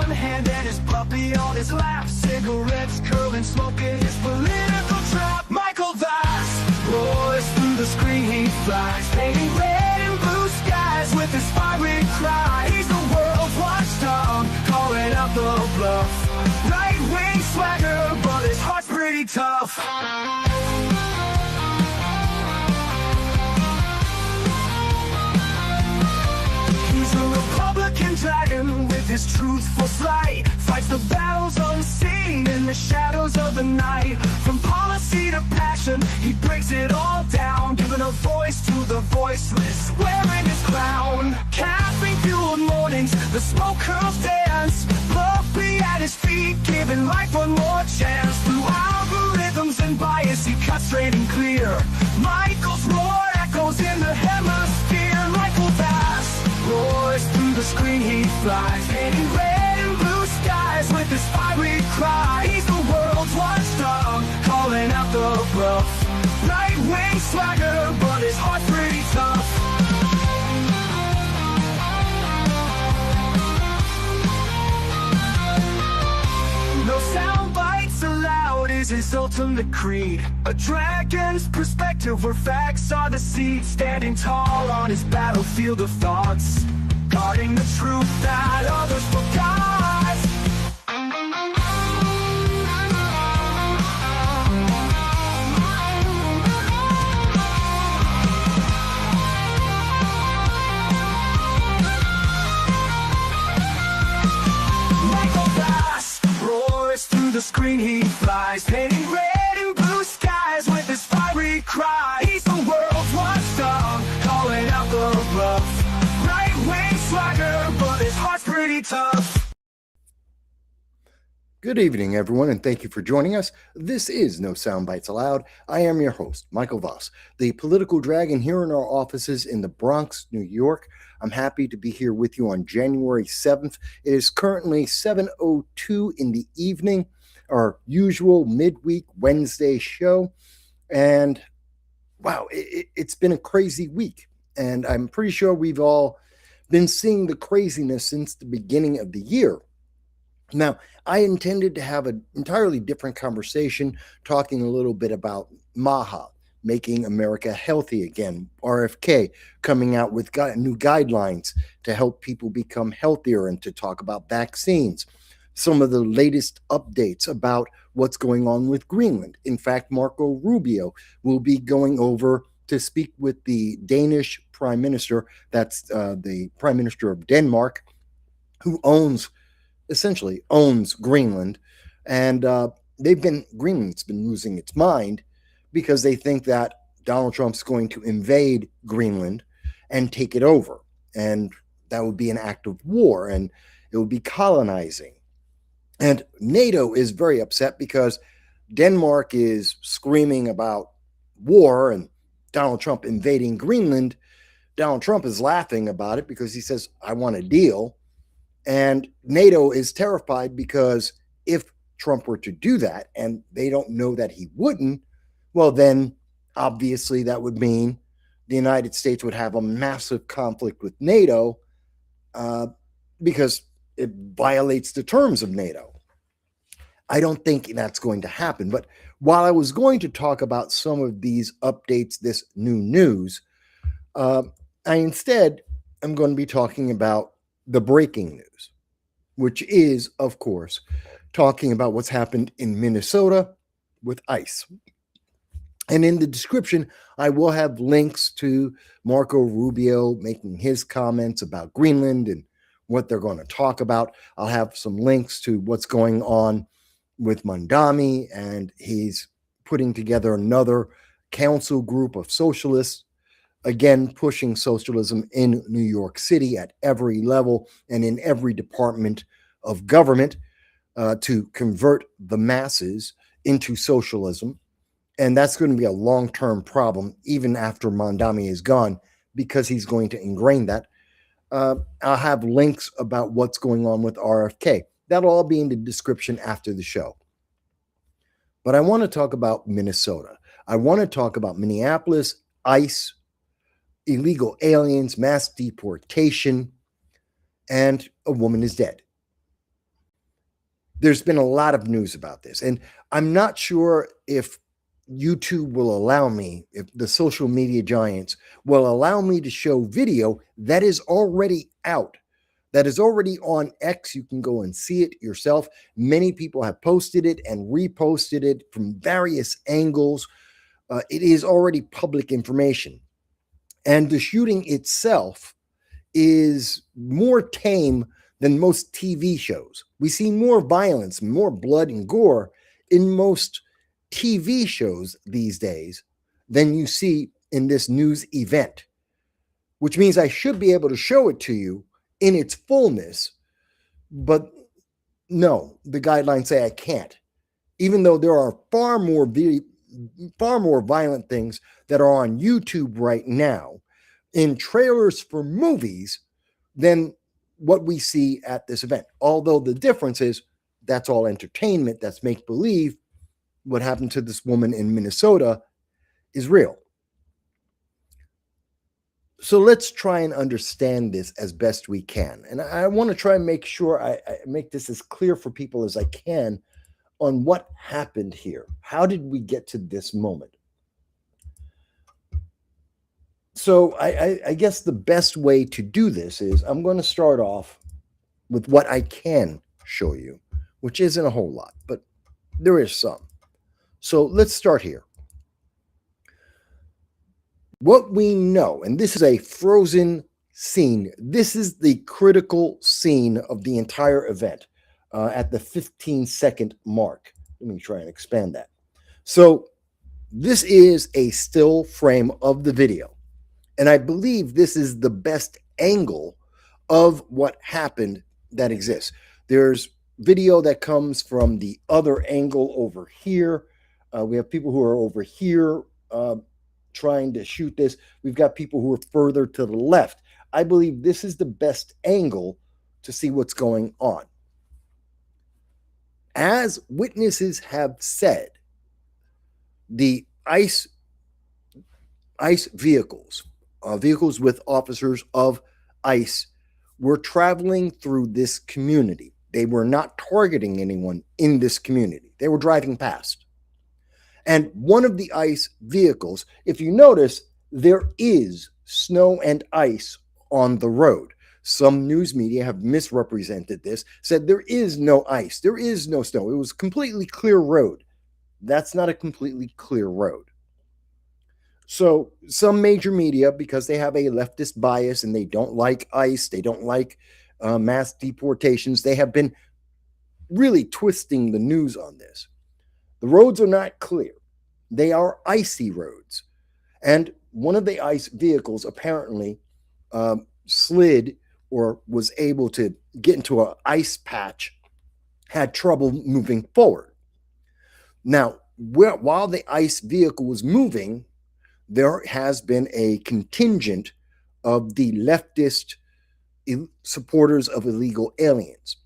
one hand and his puppy on his lap, cigarettes curling, smoking his political trap. Michael Vass roars through the screen, he flies, painting red and blue skies with his fiery cry. He's the world's watchdog, calling out the bluff. Right-wing swagger, but his heart's pretty tough. He's a Republican dragon with his truthful slight, fights the battles unseen in the shadows of the night. From policy to passion, he breaks it all down, giving a voice to the voiceless, wearing his crown. Caffeine-fueled mornings, the smoke curls dance, Puppy at his feet, giving life one more chance. Through algorithms and bias, he cuts straight and clear. Michael's roar echoes in the hemisphere. Michael Vass roars through the screen, he flies, painting red and blue skies with his fiery cry. He's the world's watchdog, calling out the bluff. Right-wing swagger, but his heart's pretty tough. No soundbites allowed is his ultimate creed. A dragon's perspective where facts are the seed. Standing tall on his battlefield of thoughts, guarding the truth that others forgot. Michael Vass roars through the screen, he flies, painting red and blue skies with his fiery cry. He's the world's watchdog, calling out the bluff. Right-wing swagger, but his heart's pretty tough. Good evening, everyone, and thank you for joining us. This is No Soundbites Allowed. I am your host, Michael Voss, the political dragon here in our offices in the Bronx, New York. I'm happy to be here with you on January 7th. It is currently 7:02 in the evening, our usual midweek Wednesday show. And wow, it's been a crazy week. And I'm pretty sure we've all been seeing the craziness since the beginning of the year. Now, I intended to have an entirely different conversation, talking a little bit about MAHA, Making America Healthy Again, RFK, coming out with new guidelines to help people become healthier and to talk about vaccines. Some of the latest updates about what's going on with Greenland. In fact, Marco Rubio will be going over to speak with the Danish Prime Minister, that's the Prime Minister of Denmark, who essentially owns Greenland. And Greenland's been losing its mind because they think that Donald Trump's going to invade Greenland and take it over. And that would be an act of war, and it would be colonizing. And NATO is very upset because Denmark is screaming about war and Donald Trump invading Greenland. Donald Trump is laughing about it because he says, I want a deal. And NATO is terrified because if Trump were to do that, and they don't know that he wouldn't, well, then obviously that would mean the United States would have a massive conflict with NATO because it violates the terms of NATO. I don't think that's going to happen. But while I was going to talk about some of these updates, this new news, I instead am going to be talking about the breaking news, which is, of course, talking about what's happened in Minnesota with ICE. And in the description, I will have links to Marco Rubio making his comments about Greenland and what they're going to talk about. I'll have some links to what's going on with Mondami, and he's putting together another council group of socialists, again, pushing socialism in New York City at every level and in every department of government to convert the masses into socialism. And that's going to be a long-term problem, even after Mondami is gone, because he's going to ingrain that. I'll have links about what's going on with RFK. That'll all be in the description after the show. But I want to talk about Minnesota. I want to talk about Minneapolis, ICE, illegal aliens, mass deportation, and a woman is dead. there's been a lot of news about this, and I'm not sure if YouTube will allow me, if the social media giants will allow me to show video that is already out, that is already on X. You can go and see it yourself. Many people have posted it and reposted it from various angles. It is already public information. And the shooting itself is more tame than most TV shows. We see more violence, more blood and gore in most TV shows these days than you see in this news event, which means I should be able to show it to you in its fullness. But no, the guidelines say I can't, even though there are far more violent things that are on YouTube right now in trailers for movies than what we see at this event. Although the difference is that's all entertainment, that's make believe. What happened to this woman in Minnesota is real. So let's try and understand this as best we can. And I want to try and make sure I make this as clear for people as I can on what happened here. How did we get to this moment? So I guess the best way to do this is I'm going to start off with what I can show you, which isn't a whole lot, but there is some. So let's start here. What we know, and this is a frozen scene, this is the critical scene of the entire event at the 15-second mark. Let me try and expand that. So this is a still frame of the video. And I believe this is the best angle of what happened that exists. There's video that comes from the other angle over here. We have people who are over here trying to shoot this. We've got people who are further to the left. I believe this is the best angle to see what's going on. As witnesses have said, the ICE vehicles, vehicles with officers of ICE, were traveling through this community. They were not targeting anyone in this community. They were driving past. And one of the ICE vehicles, if you notice, there is snow and ice on the road. Some news media have misrepresented this, said there is no ice, there is no snow. It was a completely clear road. That's not a completely clear road. So some major media, because they have a leftist bias and they don't like ICE, they don't like mass deportations, they have been really twisting the news on this. The roads are not clear. They are icy roads. And one of the ICE vehicles apparently slid or was able to get into an ice patch, had trouble moving forward. Now, while the ICE vehicle was moving, there has been a contingent of the leftist supporters of illegal aliens.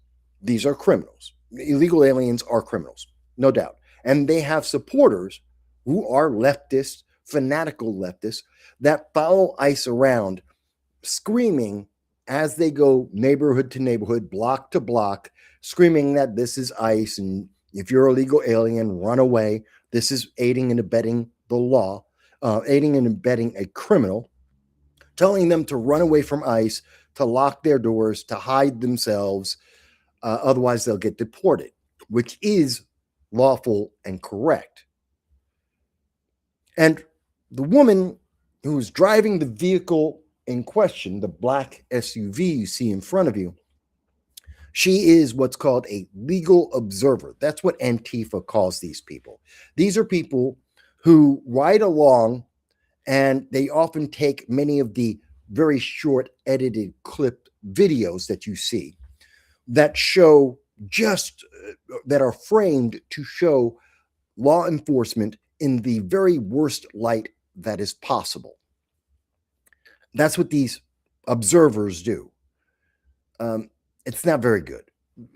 These are criminals. Illegal aliens are criminals, no doubt. And they have supporters who are leftists, fanatical leftists, that follow ICE around, screaming as they go neighborhood to neighborhood, block to block, screaming that this is ICE, and if you're a legal alien, run away. This is aiding and abetting the law, aiding and abetting a criminal, telling them to run away from ICE, to lock their doors, to hide themselves, otherwise they'll get deported, which is lawful and correct. And the woman who was driving the vehicle in question, the black SUV you see in front of you, she is what's called a legal observer. That's what Antifa calls these people. These are people who ride along, and they often take many of the very short edited clipped videos that you see that show just that are framed to show law enforcement in the very worst light that is possible. That's what these observers do. It's not very good.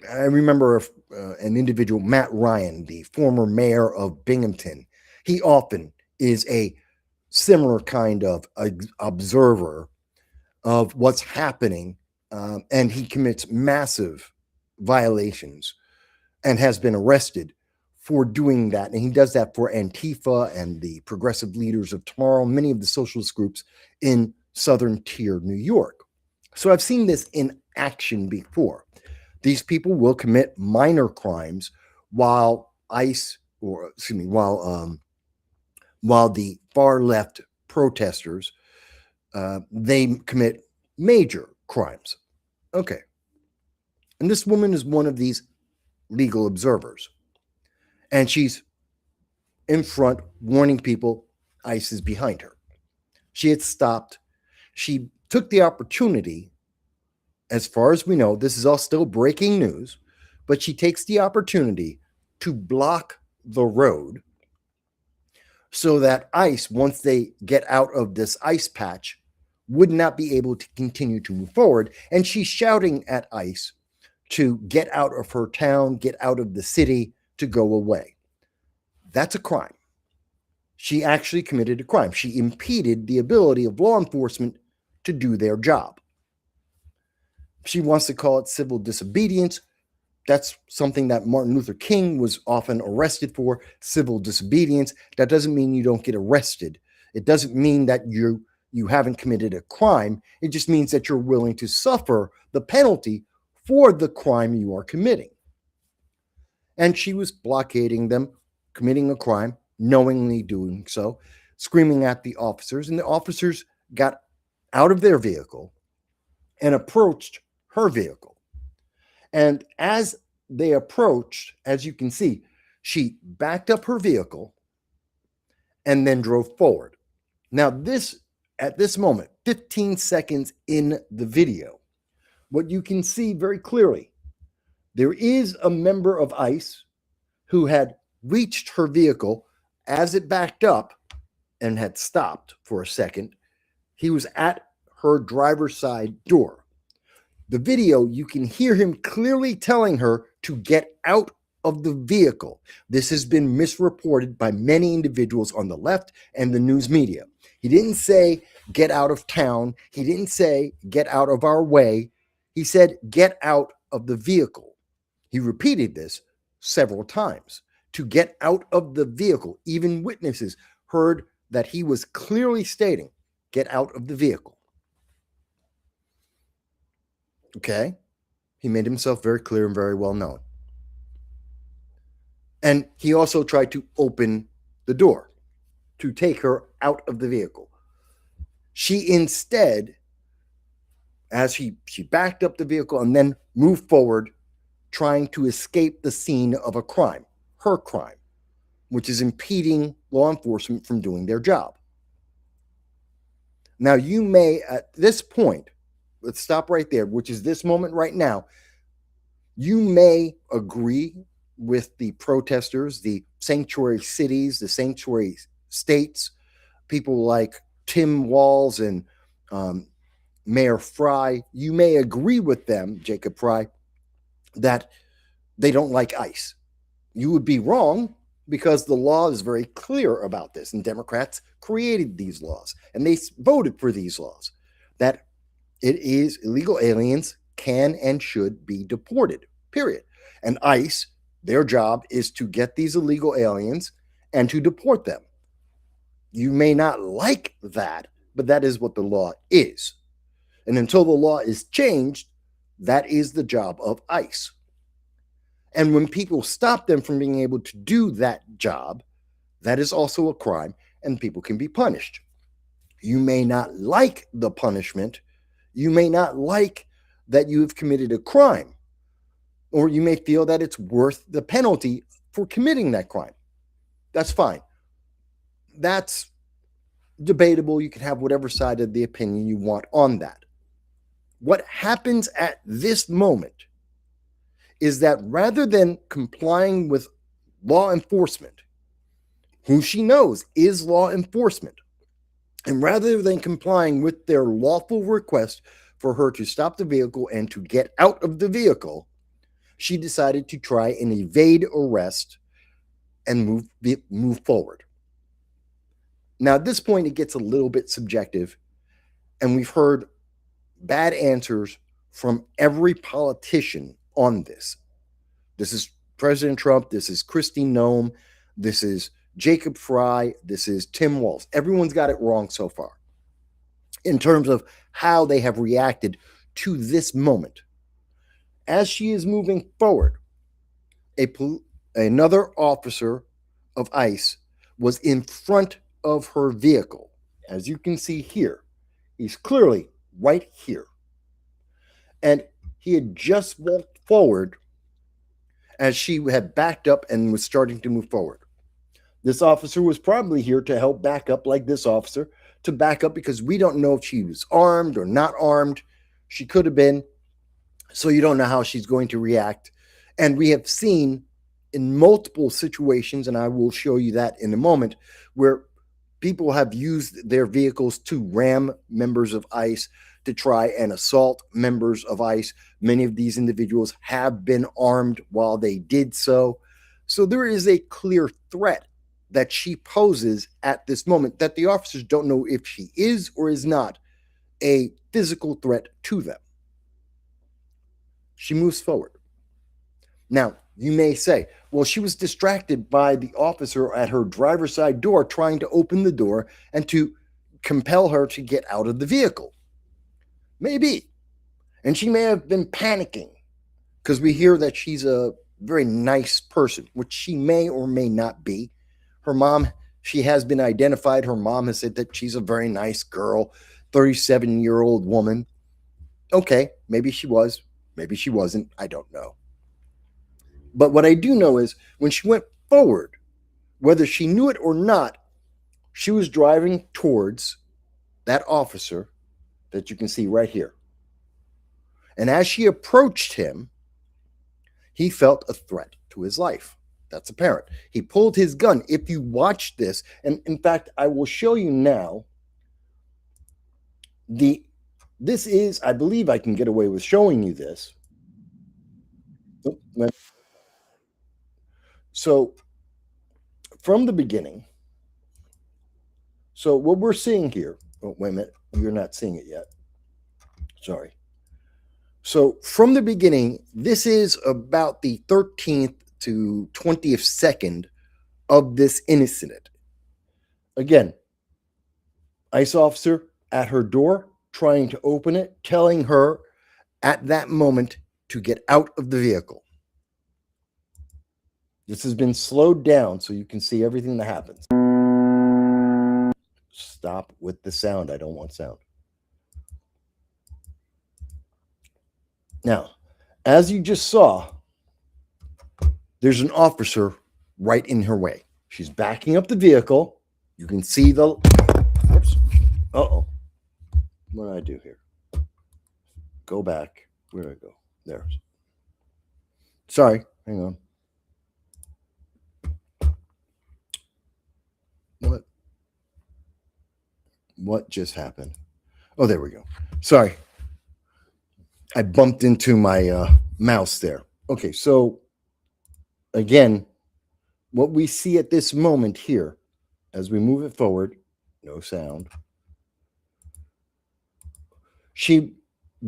I remember an individual, Matt Ryan, the former mayor of Binghamton. He often is a similar kind of observer of what's happening, and he commits massive violations and has been arrested for doing that. And he does that for Antifa and the Progressive Leaders of Tomorrow, many of the socialist groups in Southern Tier, New York. So I've seen this in action before. These people will commit minor crimes while while the far left protesters, they commit major crimes. Okay. And this woman is one of these legal observers. And she's in front warning people ICE is behind her. She had stopped. She took the opportunity, as far as we know, this is all still breaking news, but she takes the opportunity to block the road so that ICE, once they get out of this ice patch, would not be able to continue to move forward. And she's shouting at ICE to get out of her town, get out of the city, to go away. That's a crime. She actually committed a crime. She impeded the ability of law enforcement to do their job. She wants to call it civil disobedience. That's something that Martin Luther King was often arrested for, civil disobedience. That doesn't mean you don't get arrested. It doesn't mean that you haven't committed a crime. It just means that you're willing to suffer the penalty for the crime you are committing. And she was blockading them, committing a crime, knowingly doing so, screaming at the officers. And the officers got out of their vehicle and approached her vehicle. And as they approached, as you can see, she backed up her vehicle and then drove forward. Now, at this moment, 15 seconds in the video, what you can see very clearly, there is a member of ICE who had reached her vehicle as it backed up and had stopped for a second. He was at her driver's side door. The video, you can hear him clearly telling her to get out of the vehicle. This has been misreported by many individuals on the left and the news media. He didn't say, get out of town. He didn't say, get out of our way. He said, get out of the vehicle. He repeated this several times, to get out of the vehicle. Even witnesses heard that he was clearly stating, get out of the vehicle. Okay? He made himself very clear and very well known. And he also tried to open the door to take her out of the vehicle. She instead, as she backed up the vehicle and then moved forward, trying to escape the scene of a crime, her crime, which is impeding law enforcement from doing their job. Now, you may, at this point, let's stop right there, which is this moment right now, you may agree with the protesters, the sanctuary cities, the sanctuary states, people like Tim Walz and Mayor Fry. You may agree with them, Jacob Fry, that they don't like ICE. You would be wrong, because the law is very clear about this, and Democrats created these laws, and they voted for these laws, that it is illegal aliens can and should be deported, period. And ICE, their job is to get these illegal aliens and to deport them. You may not like that, but that is what the law is. And until the law is changed, that is the job of ICE. And when people stop them from being able to do that job, that is also a crime, and people can be punished. You may not like the punishment. You may not like that you have committed a crime, or you may feel that it's worth the penalty for committing that crime. That's fine. That's debatable. You can have whatever side of the opinion you want on that. What happens at this moment is that rather than complying with law enforcement, who she knows is law enforcement, and rather than complying with their lawful request for her to stop the vehicle and to get out of the vehicle, she decided to try and evade arrest and move forward. Now, at this point, it gets a little bit subjective, and we've heard bad answers from every politician on this. This is President Trump. This is Kristi Noem. This is Jacob Fry. This is Tim Walz. Everyone's got it wrong so far in terms of how they have reacted to this moment. As she is moving forward, another officer of ICE was in front of her vehicle. As you can see here, he's clearly right here. And he had just walked forward as she had backed up and was starting to move forward. This officer was probably here to help back up, like this officer, to back up, because we don't know if she was armed or not armed. She could have been. So you don't know how she's going to react. And we have seen in multiple situations, and I will show you that in a moment, where people have used their vehicles to ram members of ICE, to try and assault members of ICE. Many of these individuals have been armed while they did so. So there is a clear threat that she poses at this moment that the officers don't know if she is or is not a physical threat to them. She moves forward. Now, you may say, well, she was distracted by the officer at her driver's side door trying to open the door and to compel her to get out of the vehicle. Maybe. And she may have been panicking, because we hear that she's a very nice person, which she may or may not be. Her mom, she has been identified. Her mom has said that she's a very nice girl, 37-year-old woman. Okay, maybe she was. Maybe she wasn't. I don't know. But what I do know is when she went forward, whether she knew it or not, she was driving towards that officer that you can see right here. And as she approached him, he felt a threat to his life. That's apparent. He pulled his gun. If you watch this, and in fact, I will show you now, this is, I believe I can get away with showing you this. So from the beginning, so what we're seeing here, oh, wait a minute, you're not seeing it yet. Sorry. So from the beginning, this is about the 13th to 20th second of this incident. Again, ICE officer at her door, trying to open it, telling her at that moment to get out of the vehicle. This has been slowed down so you can see everything that happens. Stop with the sound. I don't want sound. Now, as you just saw, there's an officer right in her way. She's backing up the vehicle. You can see the... Oops. Uh-oh. What did I do here? Go back. Where did I go? There. Sorry. Hang on. What just happened? Oh, there we go. Sorry. I bumped into my mouse there. Okay, so again, what we see at this moment here, as we move it forward, no sound, she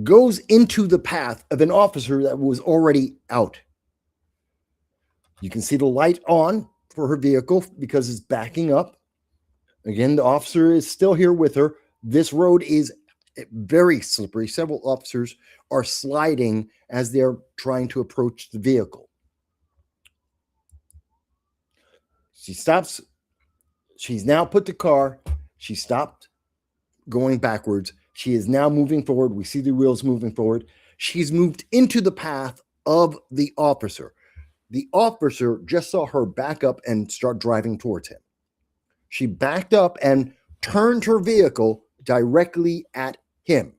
goes into the path of an officer that was already out. You can see the light on for her vehicle because it's backing up. Again, the officer is still here with her. This road is very slippery. Several officers are sliding as they're trying to approach the vehicle. She stops. She's now put the car. She stopped going backwards. She is now moving forward. We see the wheels moving forward. She's moved into the path of the officer. The officer just saw her back up and start driving towards him. She backed up and turned her vehicle directly at him.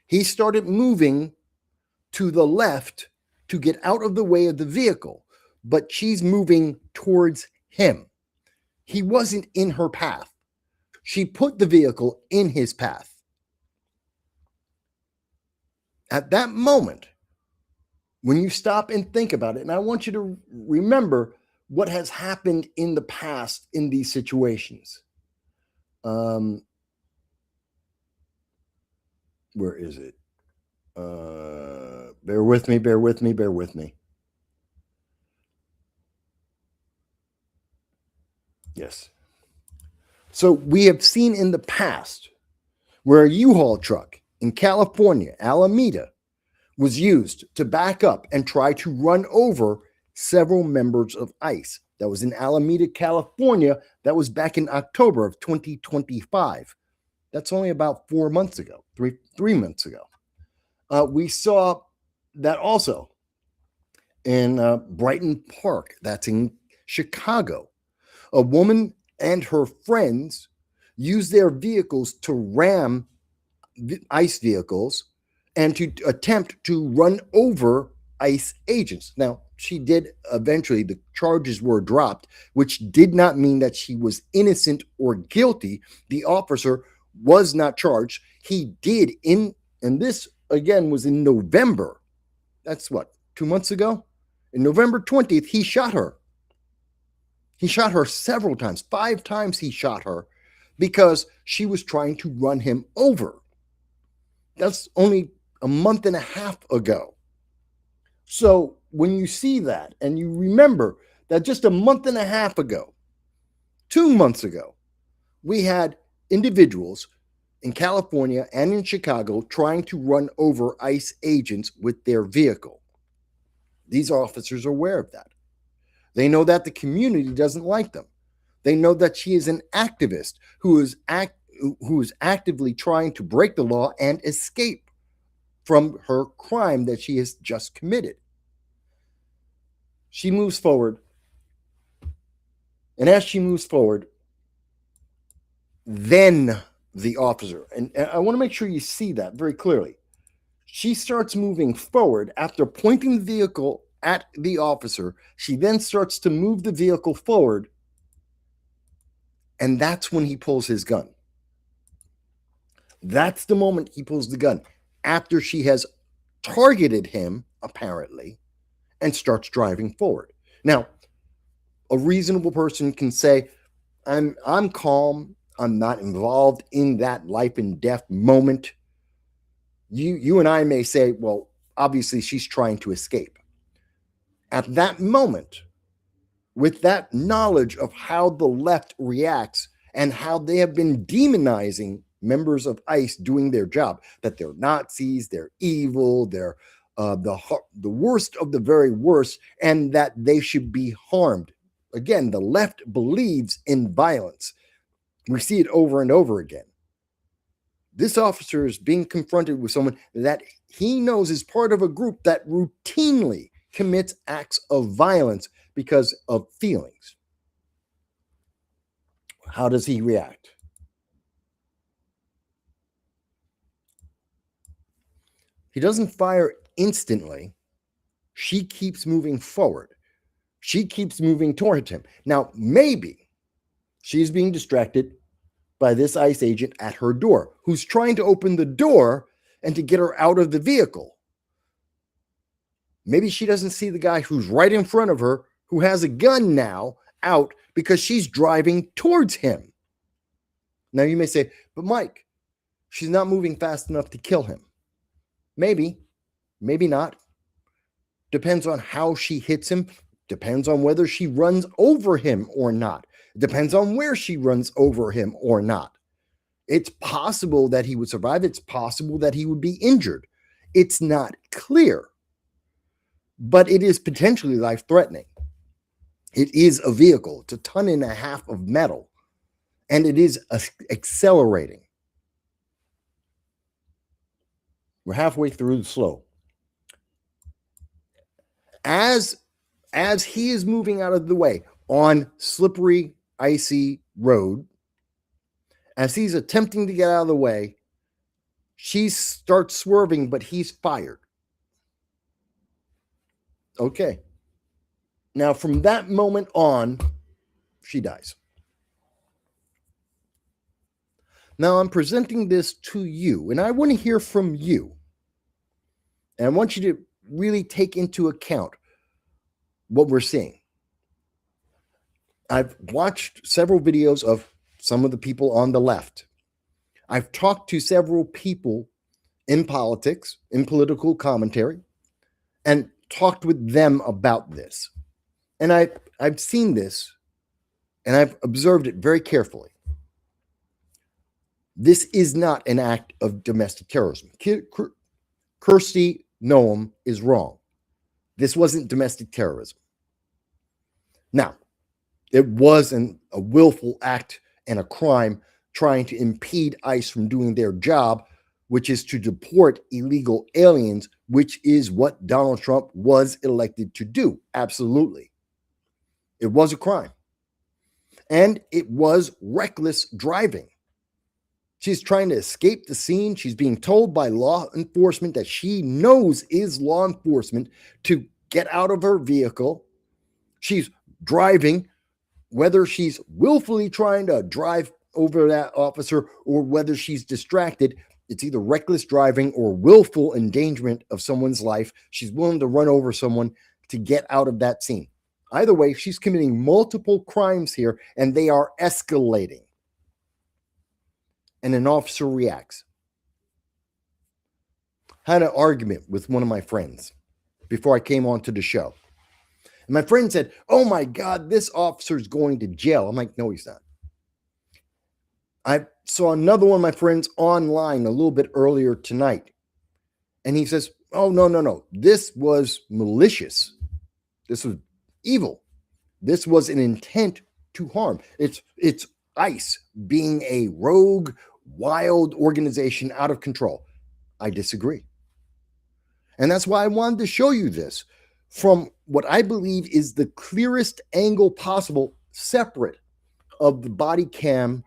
He started moving to the left to get out of the way of the vehicle, but she's moving towards him. He wasn't in her path. She put the vehicle in his path. At that moment, when you stop and think about it, and I want you to remember what has happened in the past in these situations. Where is it? Bear with me. Yes. So we have seen in the past where a U-Haul truck in California, Alameda, was used to back up and try to run over several members of ICE. That was in Alameda, California. That was back in October of 2025. That's only about 4 months ago, three months ago. We saw that also in Brighton Park. That's in Chicago. A woman and her friends used their vehicles to ram ICE vehicles and to attempt to run over ICE agents. Now, she did eventually, the charges were dropped, which did not mean that she was innocent or guilty. The officer was not charged. He did and this again was in November. That's what, 2 months ago? In November 20th, he shot her. He shot her several times. 5 times he shot her because she was trying to run him over. That's only a month and a half ago. So when you see that and you remember that just a month and a half ago, 2 months ago, we had individuals in California and in Chicago trying to run over ICE agents with their vehicle. These officers are aware of that. They know that the community doesn't like them. They know that she is an activist who is actively trying to break the law and escape from her crime that she has just committed. She moves forward. And as she moves forward, then the officer, and I want to make sure you see that very clearly. She starts moving forward after pointing the vehicle at the officer. She then starts to move the vehicle forward. And that's when he pulls his gun. That's the moment he pulls the gun, after she has targeted him, apparently, and starts driving forward. Now, a reasonable person can say, I'm calm. I'm not involved in that life and death moment. You and I may say, well, obviously she's trying to escape. At that moment, with that knowledge of how the left reacts and how they have been demonizing members of ICE doing their job, that they're Nazis, they're evil, they're the worst of the very worst, and that they should be harmed. Again, the left believes in violence. We see it over and over again. This officer is being confronted with someone that he knows is part of a group that routinely commits acts of violence because of feelings. How does he react? He doesn't fire instantly. She keeps moving forward. She keeps moving towards him. Now, maybe she's being distracted by this ICE agent at her door, who's trying to open the door and to get her out of the vehicle. Maybe she doesn't see the guy who's right in front of her, who has a gun now, out because she's driving towards him. Now you may say, but Mike, she's not moving fast enough to kill him. Maybe, maybe not. Depends on how she hits him. Depends on whether she runs over him or not. It depends on where she runs over him or not. It's possible that he would survive. It's possible that he would be injured. It's not clear, but it is potentially life-threatening. It is a vehicle. It's 1.5 tons of metal, and it is accelerating. We're halfway through the slow. As he is moving out of the way on slippery, icy road, as he's attempting to get out of the way, she starts swerving, but he's fired. Okay. Now, from that moment on, she dies. Now, I'm presenting this to you, and I want to hear from you. And I want you to really take into account what we're seeing. I've watched several videos of some of the people on the left. I've talked to several people in politics, in political commentary, and talked with them about this. And I've seen this and I've observed it very carefully. This is not an act of domestic terrorism. Kirsty Noam is wrong. This wasn't domestic terrorism. Now, it was a willful act and a crime trying to impede ICE from doing their job, which is to deport illegal aliens, which is what Donald Trump was elected to do. Absolutely. It was a crime. And it was reckless driving. She's trying to escape the scene. She's being told by law enforcement that she knows is law enforcement to get out of her vehicle. She's driving, whether she's willfully trying to drive over that officer or whether she's distracted. It's either reckless driving or willful endangerment of someone's life. She's willing to run over someone to get out of that scene. Either way, she's committing multiple crimes here, and they are escalating. And an officer reacts. I had an argument with one of my friends before I came onto the show. And my friend said, "Oh my God, this officer's going to jail." I'm like, "No, he's not." I saw another one of my friends online a little bit earlier tonight. And he says, "Oh, no. This was malicious. This was evil. This was an intent to harm. It's ICE being a rogue, wild organization out of control." I disagree. And that's why I wanted to show you this from what I believe is the clearest angle possible, separate of the body cameras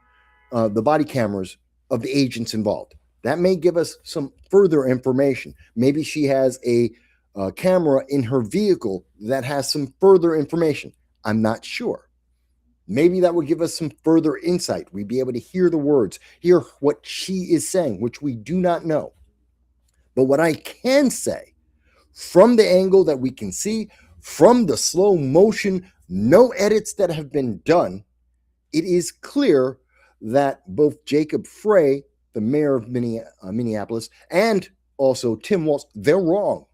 of the agents involved. That may give us some further information. Maybe she has a camera in her vehicle that has some further information. I'm not sure. Maybe that would give us some further insight. We'd be able to hear the words, hear what she is saying, which we do not know. But what I can say, from the angle that we can see, from the slow motion, no edits that have been done, it is clear that both Jacob Frey, the mayor of Minneapolis, and also Tim Walz, they're wrong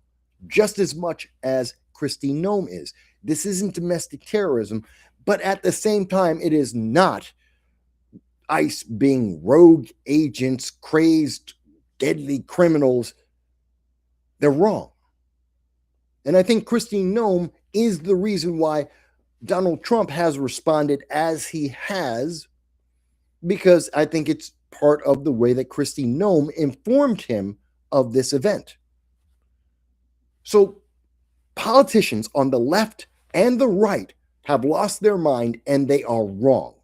just as much as Kristi Noem is. This isn't domestic terrorism, but at the same time, it is not ICE being rogue agents, crazed, deadly criminals. They're wrong. And I think Kristi Noem is the reason why Donald Trump has responded as he has, because I think it's part of the way that Kristi Noem informed him of this event. So politicians on the left and the right have lost their mind, and they are wrong.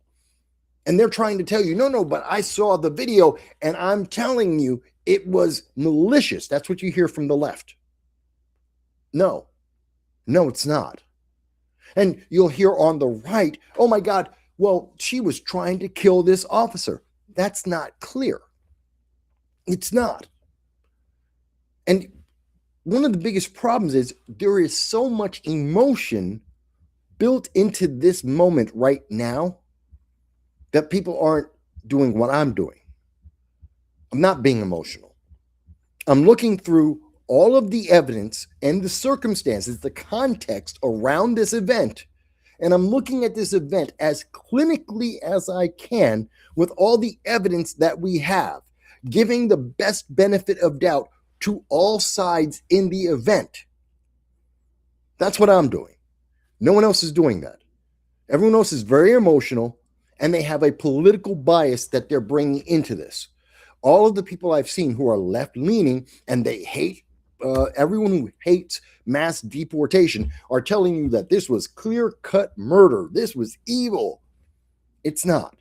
And they're trying to tell you, no, but I saw the video and I'm telling you it was malicious. That's what you hear from the left. No, it's not. And you'll hear on the right, "Oh my God, well, she was trying to kill this officer." That's not clear. It's not. And one of the biggest problems is there is so much emotion built into this moment right now that people aren't doing what I'm doing. I'm not being emotional. I'm looking through all of the evidence and the circumstances, the context around this event, and I'm looking at this event as clinically as I can with all the evidence that we have, giving the best benefit of doubt to all sides in the event. That's what I'm doing. No one else is doing that. Everyone else is very emotional, and they have a political bias that they're bringing into this. All of the people I've seen who are left-leaning and they hate everyone who hates mass deportation are telling you that this was clear-cut murder. This was evil. It's not.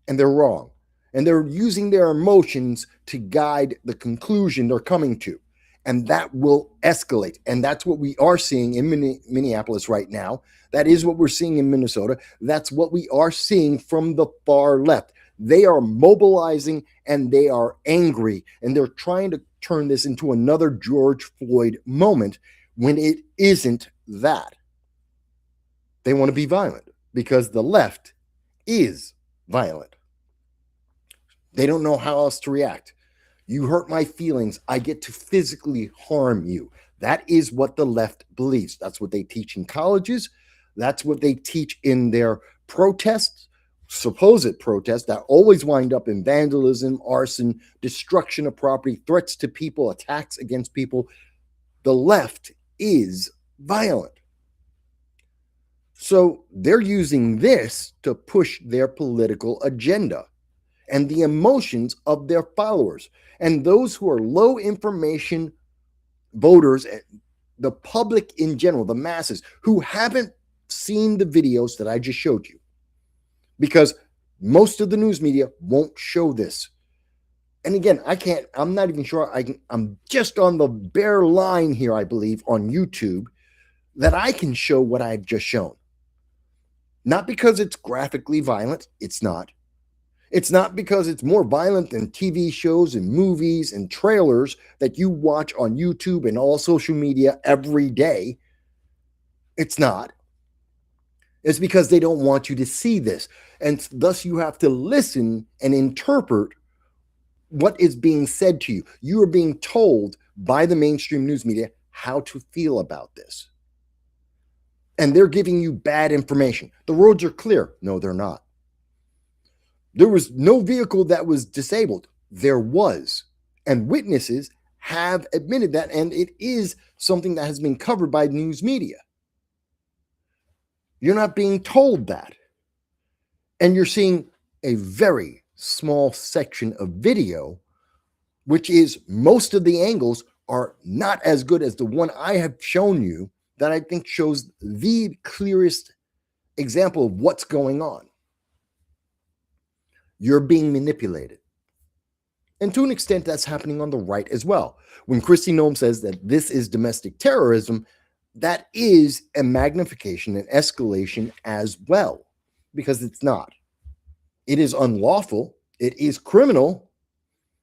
And they're wrong. And they're using their emotions to guide the conclusion they're coming to. And that will escalate. And that's what we are seeing in Minneapolis right now. That is what we're seeing in Minnesota. That's what we are seeing from the far left. They are mobilizing and they are angry. And they're trying to turn this into another George Floyd moment when it isn't that. They want to be violent because the left is violent. They don't know how else to react. You hurt my feelings, I get to physically harm you. That is what the left believes. That's what they teach in colleges. That's what they teach in their protests, supposed protests that always wind up in vandalism, arson, destruction of property, threats to people, attacks against people, the left is violent. So they're using this to push their political agenda and the emotions of their followers. And those who are low information voters, the public in general, the masses who haven't seen the videos that I just showed you, because most of the news media won't show this. And again, I'm not even sure I'm just on the bare line here, I believe, on YouTube that I can show what I've just shown. Not because it's graphically violent. It's not. It's not because it's more violent than TV shows and movies and trailers that you watch on YouTube and all social media every day. It's not. It's because they don't want you to see this. And thus you have to listen and interpret what is being said to you. You are being told by the mainstream news media how to feel about this. And they're giving you bad information. The roads are clear. No, they're not. There was no vehicle that was disabled. There was. And witnesses have admitted that. And it is something that has been covered by news media. You're not being told that. And you're seeing a very small section of video, which is most of the angles are not as good as the one I have shown you that I think shows the clearest example of what's going on. You're being manipulated. And to an extent, that's happening on the right as well. When Kristi Noem says that this is domestic terrorism, that is a magnification and escalation as well, because it's not. It is unlawful. It is criminal.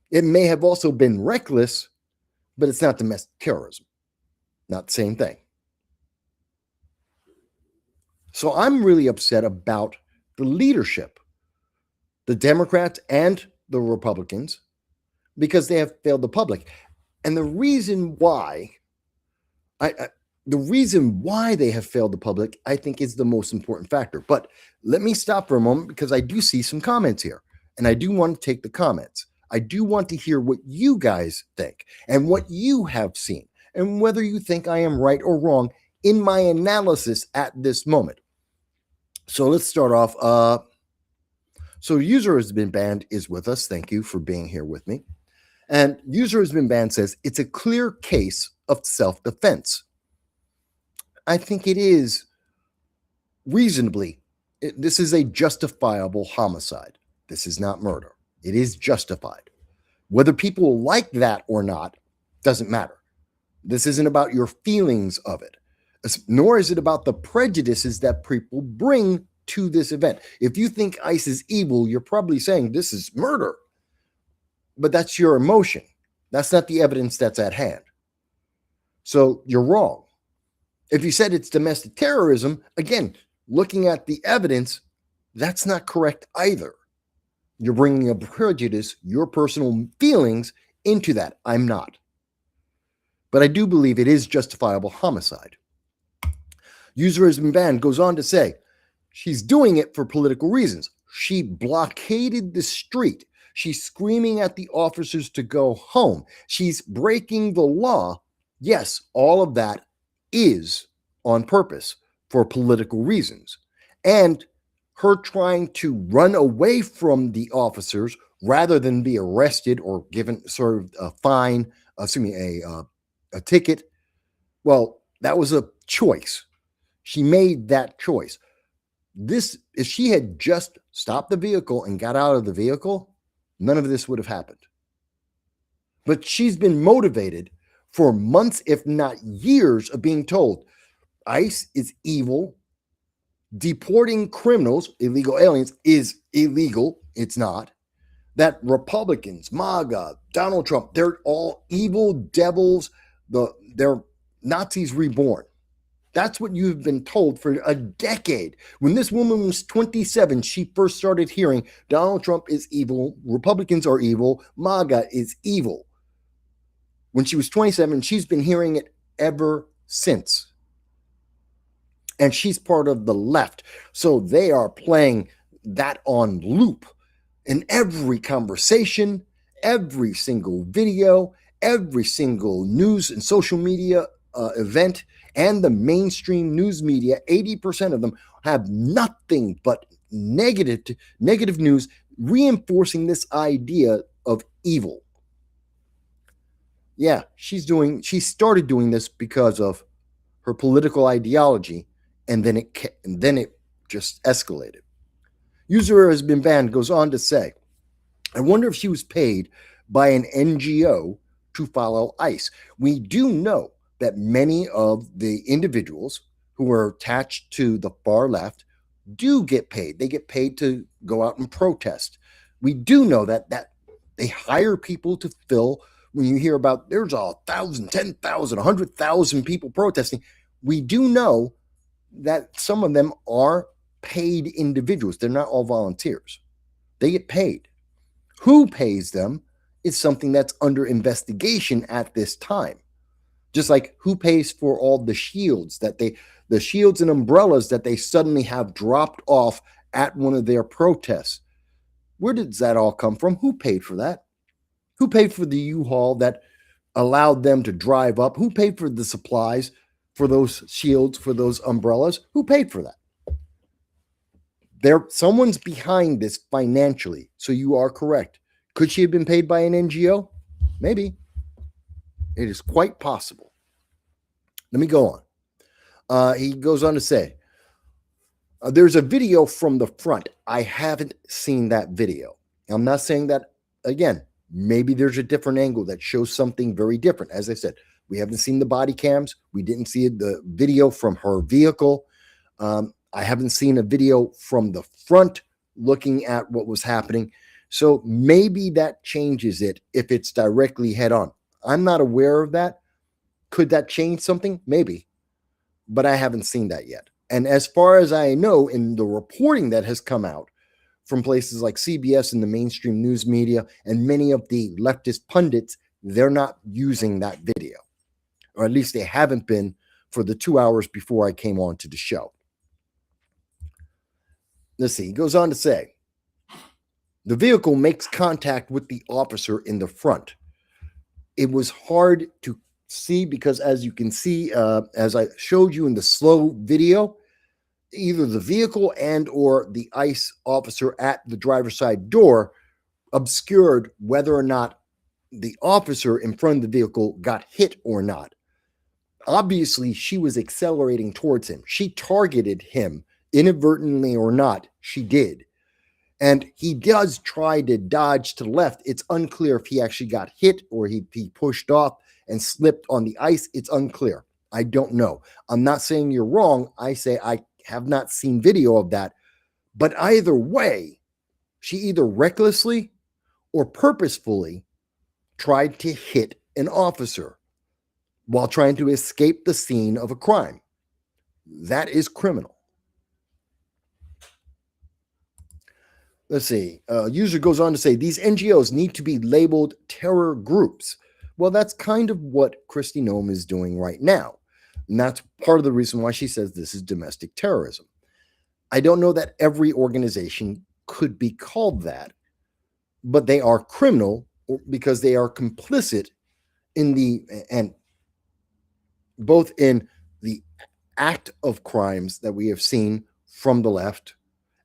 It may have also been reckless, but it's not domestic terrorism. Not the same thing. So I'm really upset about the leadership, the Democrats and the Republicans, because they have failed the public. And the reason why they have failed the public, I think, is the most important factor. But let me stop for a moment because I do see some comments here, and I do want to take the comments. I do want to hear what you guys think and what you have seen and whether you think I am right or wrong in my analysis at this moment. So let's start off. So user has been banned is with us. Thank you for being here with me. And user has been banned says it's a clear case of self-defense. I think it is reasonably. This is a justifiable homicide. This is not murder. It is justified. Whether people like that or not doesn't matter. This isn't about your feelings of it, nor is it about the prejudices that people bring to this event. If you think ICE is evil, you're probably saying this is murder. But that's your emotion. That's not the evidence that's at hand. So you're wrong. If you said it's domestic terrorism, again, looking at the evidence, that's not correct either. You're bringing a prejudice, your personal feelings into that. I'm not. But I do believe it is justifiable homicide. User has been banned goes on to say, she's doing it for political reasons. She blockaded the street. She's screaming at the officers to go home. She's breaking the law. Yes, all of that is on purpose for political reasons. And her trying to run away from the officers rather than be arrested or given served a fine, a ticket. Well, that was a choice. She made that choice. If she had just stopped the vehicle and got out of the vehicle, none of this would have happened. But she's been motivated for months, if not years, of being told ICE is evil. Deporting criminals, illegal aliens, is illegal. It's not. That Republicans, MAGA, Donald Trump, they're all evil devils. They're Nazis reborn. That's what you've been told for a decade. When this woman was 27, she first started hearing Donald Trump is evil, Republicans are evil, MAGA is evil. When she was 27, she's been hearing it ever since. and she's part of the left. So they are playing that on loop in every conversation, every single video, every single news and social media event, and the mainstream news media. 80% of them have nothing but negative news, reinforcing this idea of evil. Yeah, she started doing this because of her political ideology, and then it just escalated. User has been banned goes on to say, I wonder if she was paid by an NGO to follow ICE. We do know that many of the individuals who are attached to the far left do get paid. They get paid to go out and protest. We do know that they hire people to fill. When you hear about there's 1,000, 10,000, 100,000 people protesting, we do know that some of them are paid individuals. They're not all volunteers. They get paid. Who pays them is something that's under investigation at this time. Just like who pays for all the shields the shields and umbrellas that they suddenly have dropped off at one of their protests. Where does that all come from? Who paid for that? Who paid for the U-Haul that allowed them to drive up? Who paid for the supplies for those shields, for those umbrellas? Who paid for that? Someone's behind this financially. So you are correct. Could she have been paid by an NGO? Maybe. It is quite possible. Let me go on. He goes on to say, there's a video from the front. I haven't seen that video. I'm not saying that, again, maybe there's a different angle that shows something very different. As I said, we haven't seen the body cams. We didn't see the video from her vehicle. I haven't seen a video from the front looking at what was happening. So maybe that changes it if it's directly head on. I'm not aware of that. Could that change something? Maybe. But I haven't seen that yet. And as far as I know, in the reporting that has come out from places like CBS and the mainstream news media and many of the leftist pundits, they're not using that video. Or at least they haven't been for the 2 hours before I came on to the show. Let's see. He goes on to say, the vehicle makes contact with the officer in the front. It was hard to see because, as you can see, as I showed you in the slow video, either the vehicle and or the ICE officer at the driver's side door obscured whether or not the officer in front of the vehicle got hit or not. Obviously, she was accelerating towards him. She targeted him, inadvertently or not, she did. And he does try to dodge to the left. It's unclear if he actually got hit or he pushed off and slipped on the ice. It's unclear. I don't know. I'm not saying you're wrong. I say I have not seen video of that. But either way, she either recklessly or purposefully tried to hit an officer while trying to escape the scene of a crime. That is criminal. Let's see. User goes on to say, these NGOs need to be labeled terror groups. Well, that's kind of what Kristi Noem is doing right now. And that's part of the reason why she says this is domestic terrorism. I don't know that every organization could be called that, but they are criminal because they are complicit in both in the act of crimes that we have seen from the left,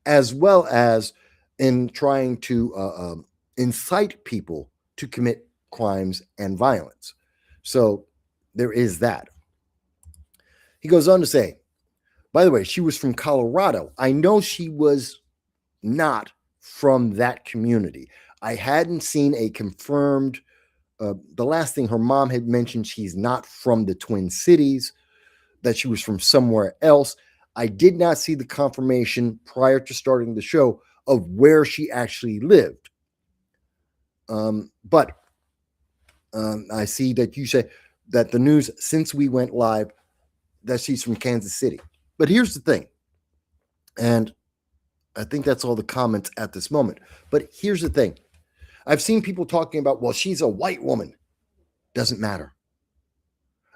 as well as in trying to incite people to commit crimes and violence. So there is that. He goes on to say, by the way, she was from Colorado. I know she was not from that community. I hadn't seen a confirmed, the last thing her mom had mentioned, she's not from the Twin Cities, that she was from somewhere else. I did not see the confirmation prior to starting the show of where she actually lived. But I see that you say that the news, since we went live, that she's from Kansas City. But here's the thing, and I think that's all the comments at this moment. But here's the thing. I've seen people talking about, well, she's a white woman. Doesn't matter.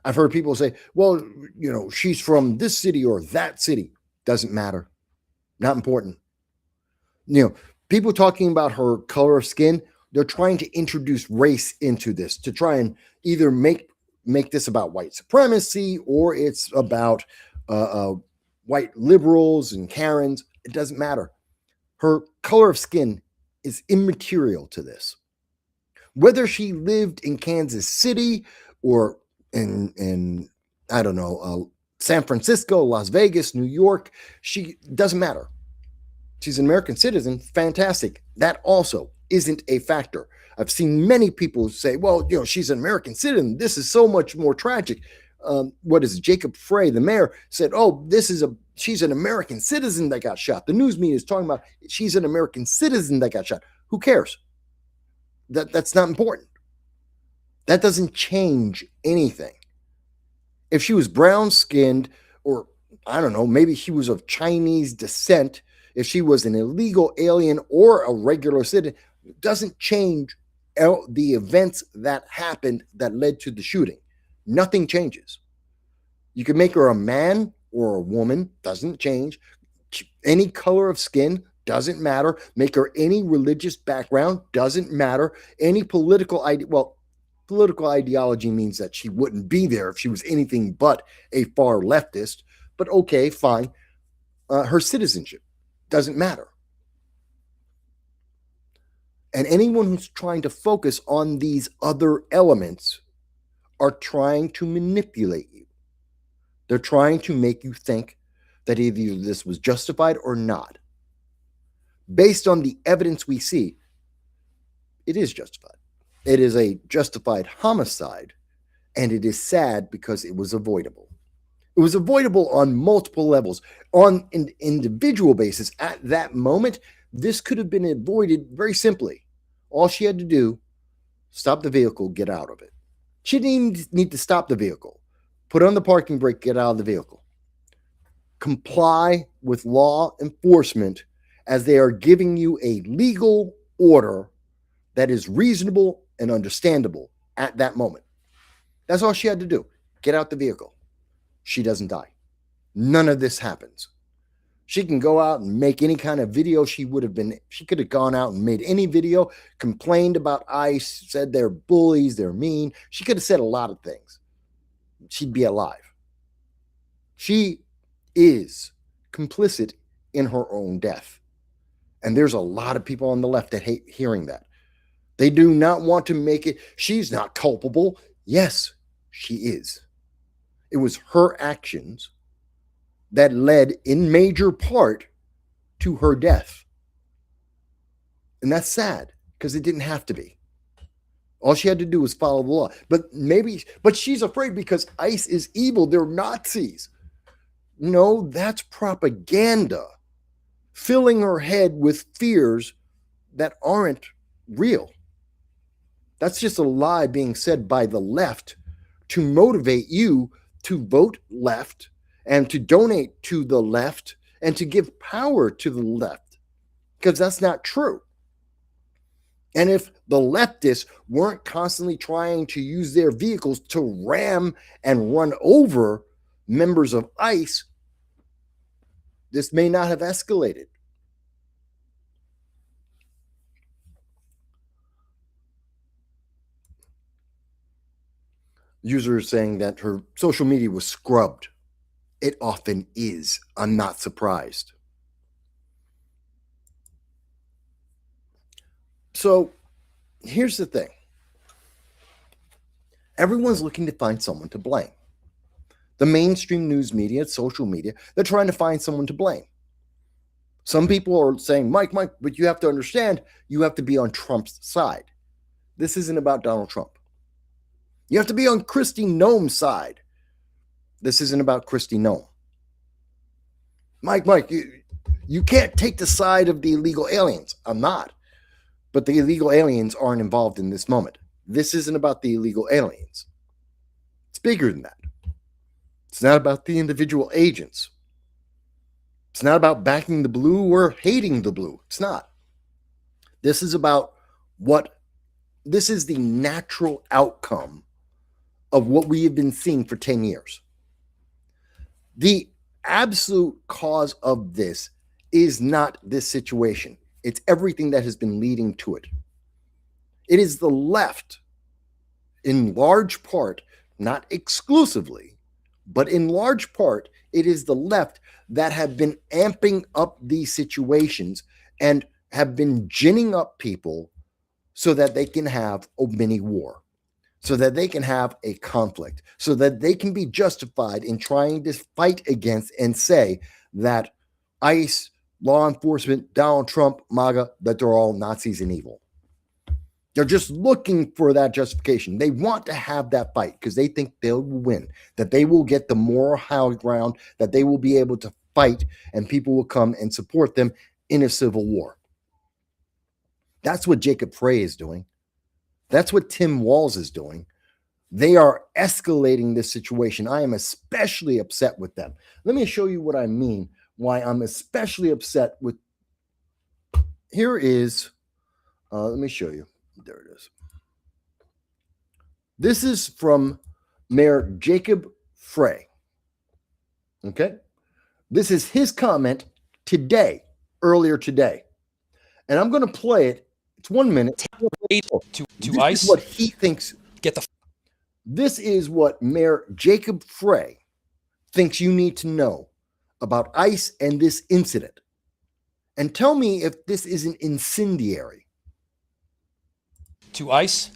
I've heard people say, well, she's from this city or that city. Doesn't matter. Not important. People talking about her color of skin, they're trying to introduce race into this to try and either make this about white supremacy or it's about white liberals and Karens. It doesn't matter. Her color of skin is immaterial to this. Whether she lived in Kansas City or in I don't know, San Francisco, Las Vegas, New York, she doesn't matter. She's an American citizen. Fantastic. That also isn't a factor. I've seen many people say, well, she's an American citizen. This is so much more tragic. What is it? Jacob Frey, the mayor, said, oh, she's an American citizen that got shot. The news media is talking about she's an American citizen that got shot. Who cares? That's not important. That doesn't change anything. If she was brown-skinned or, I don't know, maybe she was of Chinese descent, if she was an illegal alien or a regular citizen, it doesn't change the events that happened that led to the shooting. Nothing changes. You can make her a man or a woman, doesn't change. Any color of skin, doesn't matter. Make her any religious background, doesn't matter. Any political ideology means that she wouldn't be there if she was anything but a far leftist. But okay, fine. Her citizenship doesn't matter. And anyone who's trying to focus on these other elements are trying to manipulate you. They're trying to make you think that either this was justified or not. Based on the evidence we see, it is justified. It is a justified homicide, and it is sad because it was avoidable. It was avoidable on multiple levels. On an individual basis, at that moment, this could have been avoided very simply. All she had to do, stop the vehicle, get out of it. She didn't even need to stop the vehicle. Put on the parking brake, get out of the vehicle. Comply with law enforcement as they are giving you a legal order that is reasonable and understandable at that moment. That's all she had to do. Get out the vehicle. She doesn't die. None of this happens. She can go out and make any kind of video. She could have gone out and made any video, complained about ICE, said they're bullies, they're mean. She could have said a lot of things. She'd be alive. She is complicit in her own death. And there's a lot of people on the left that hate hearing that. They do not want to make it. She's not culpable. Yes, she is. It was her actions that led in major part to her death. And that's sad because it didn't have to be. All she had to do was follow the law. But she's afraid because ICE is evil. They're Nazis. No, that's propaganda. Filling her head with fears that aren't real. That's just a lie being said by the left to motivate you to vote left and to donate to the left and to give power to the left, because that's not true. And if the leftists weren't constantly trying to use their vehicles to ram and run over members of ICE, this may not have escalated. Users saying that her social media was scrubbed. It often is. I'm not surprised. So here's the thing. Everyone's looking to find someone to blame. The mainstream news media, social media, they're trying to find someone to blame. Some people are saying, Mike, but you have to understand, you have to be on Trump's side. This isn't about Donald Trump. You have to be on Kristi Noem's side. This isn't about Kristi Noem. Mike, you can't take the side of the illegal aliens. I'm not. But the illegal aliens aren't involved in this moment. This isn't about the illegal aliens. It's bigger than that. It's not about the individual agents. It's not about backing the blue or hating the blue. It's not. This is about this is the natural outcome of what we have been seeing for 10 years. The absolute cause of this is not this situation. It's everything that has been leading to it. It is the left, in large part, not exclusively, but in large part, it is the left that have been amping up these situations and have been ginning up people so that they can have a mini war, so that they can have a conflict, so that they can be justified in trying to fight against and say that ICE, law enforcement, Donald Trump, MAGA, that they're all Nazis and evil. They're just looking for that justification. They want to have that fight because they think they'll win, that they will get the moral high ground, that they will be able to fight and people will come and support them in a civil war. That's what Jacob Frey is doing. That's what Tim Walz is doing. They are escalating this situation. I am especially upset with them. Let me show you what I mean, why I'm especially upset with. Here is, let me show you. There it is. This is from Mayor Jacob Frey. Okay? This is his comment today, earlier today. And I'm going to play it. It's 1 minute. To ICE. What he thinks. Get the. This is what Mayor Jacob Frey thinks you need to know about ICE and this incident. And tell me if this isn't incendiary. To ICE,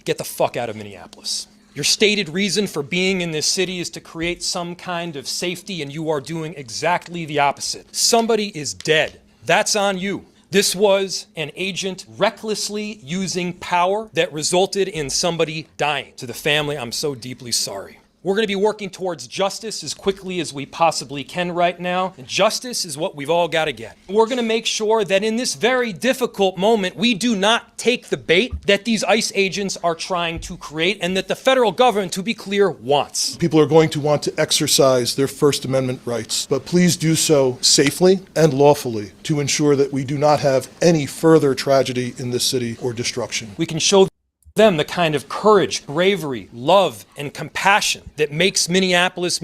get the fuck out of Minneapolis. Your stated reason for being in this city is to create some kind of safety, and you are doing exactly the opposite. Somebody is dead. That's on you. This was an agent recklessly using power that resulted in somebody dying. To the family, I'm so deeply sorry. We're going to be working towards justice as quickly as we possibly can right now. And justice is what we've all got to get. We're going to make sure that in this very difficult moment, we do not take the bait that these ICE agents are trying to create and that the federal government, to be clear, wants. People are going to want to exercise their First Amendment rights, but please do so safely and lawfully to ensure that we do not have any further tragedy in this city or destruction. We can show them the kind of courage, bravery, love, and compassion that makes Minneapolis.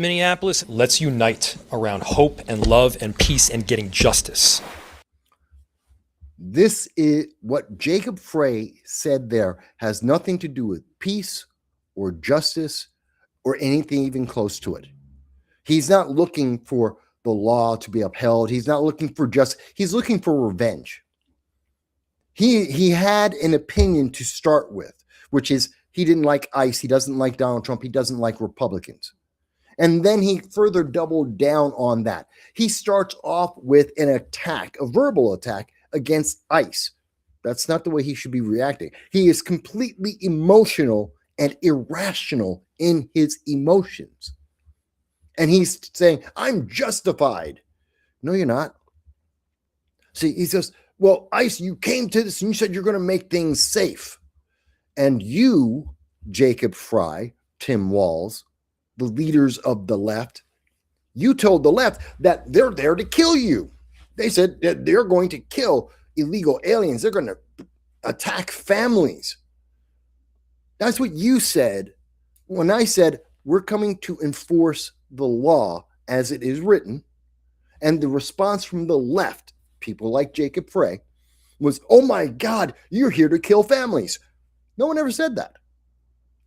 Let's unite around hope and love and peace and getting justice. This is what Jacob Frey said there has nothing to do with peace or justice or anything even close to it. He's not looking for the law to be upheld. He's not looking for justice. He's looking for revenge. He had an opinion to start with, which is he didn't like ICE. He doesn't like Donald Trump. He doesn't like Republicans. And then he further doubled down on that. He starts off with an attack, a verbal attack against ICE. That's not the way he should be reacting. He is completely emotional and irrational in his emotions. And he's saying, I'm justified. No, you're not. See, he says, well, ICE, you came to this and you said you're going to make things safe. And you, Jacob Frey, Tim Walz, the leaders of the left, you told the left that they're there to kill you. They said that they're going to kill illegal aliens. They're going to attack families. That's what you said when I said we're coming to enforce the law as it is written. And the response from the left, people like Jacob Frey, was, oh my God, you're here to kill families. No one ever said that.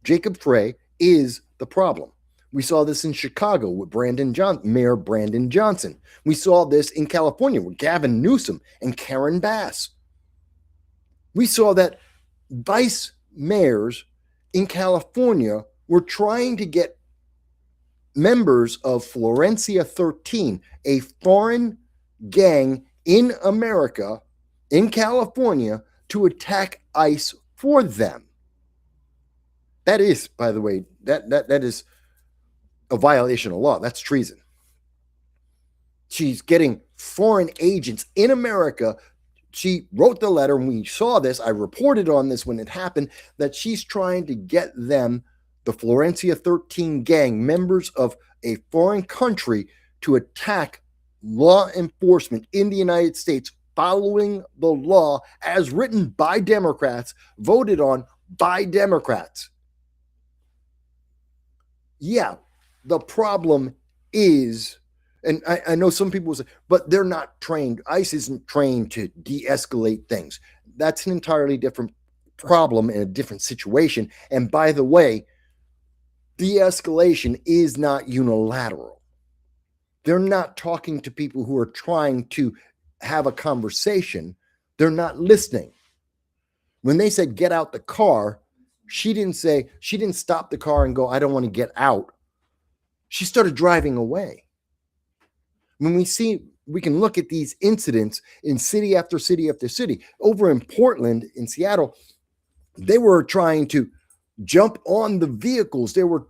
Jacob Frey is the problem. We saw this in Chicago with Mayor Brandon Johnson. We saw this in California with Gavin Newsom and Karen Bass. We saw that vice mayors in California were trying to get members of Florencia 13, a foreign gang in America, in California, to attack ICE for them. That is, by the way, that is a violation of law. That's treason. She's getting foreign agents in America. She wrote the letter, and we saw this. I reported on this when it happened, that she's trying to get them, the Florencia 13 gang, members of a foreign country, to attack law enforcement in the United States following the law as written by Democrats, voted on by Democrats. yeah, the problem is, and I know some people will say, but they're not trained. ICE isn't trained to de-escalate things. That's an entirely different problem in a different situation. And by the way, de-escalation is not unilateral. They're not talking to people who are trying to have a conversation. They're not listening. When they said get out the car, she didn't stop the car and go, I don't want to get out. She started driving away. When we can look at these incidents in city after city after city. Over in Portland, in Seattle, they were trying to jump on the vehicles. They were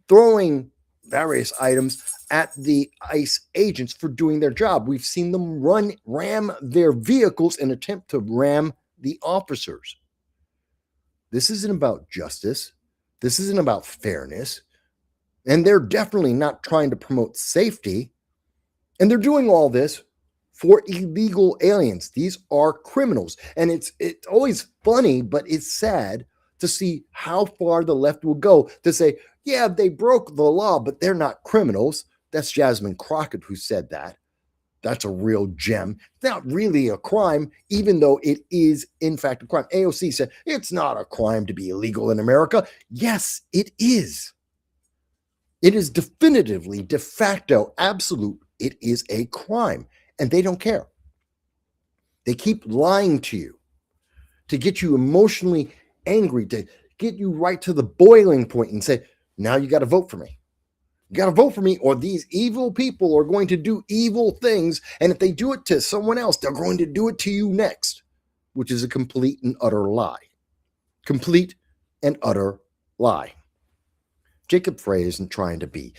throwing various items at the ICE agents for doing their job. We've seen them ram their vehicles and attempt to ram the officers. This isn't about justice. This isn't about fairness. And they're definitely not trying to promote safety. And they're doing all this for illegal aliens. These are criminals. And it's always funny, but it's sad to see how far the left will go to say, yeah, they broke the law, but they're not criminals. That's Jasmine Crockett who said that. That's a real gem. It's not really a crime, even though it is, in fact, a crime. AOC said, it's not a crime to be illegal in America. Yes, it is. It is definitively, de facto, absolute. It is a crime, and they don't care. They keep lying to you to get you emotionally angry, to get you right to the boiling point and say, now you got to vote for me. You got to vote for me, or these evil people are going to do evil things. And if they do it to someone else, they're going to do it to you next, which is a complete and utter lie. Complete and utter lie. Jacob Frey isn't trying to be,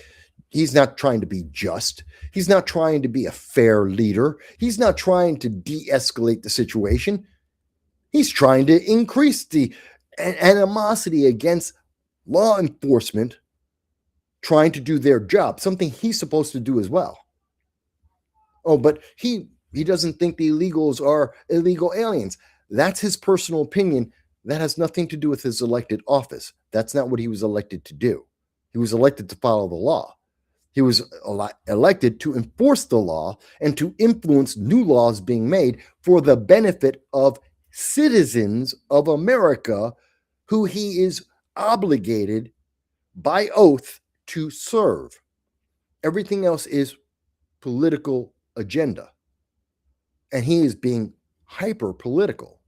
he's not trying to be just. He's not trying to be a fair leader. He's not trying to de-escalate the situation. He's trying to increase the animosity against law enforcement trying to do their job, something he's supposed to do as well. Oh, but he doesn't think the illegals are illegal aliens. That's his personal opinion. That has nothing to do with his elected office. That's not what he was elected to do. He was elected to follow the law. He was elected to enforce the law and to influence new laws being made for the benefit of citizens of America who he is obligated by oath to serve. Everything else is political agenda. And he is being hyper political.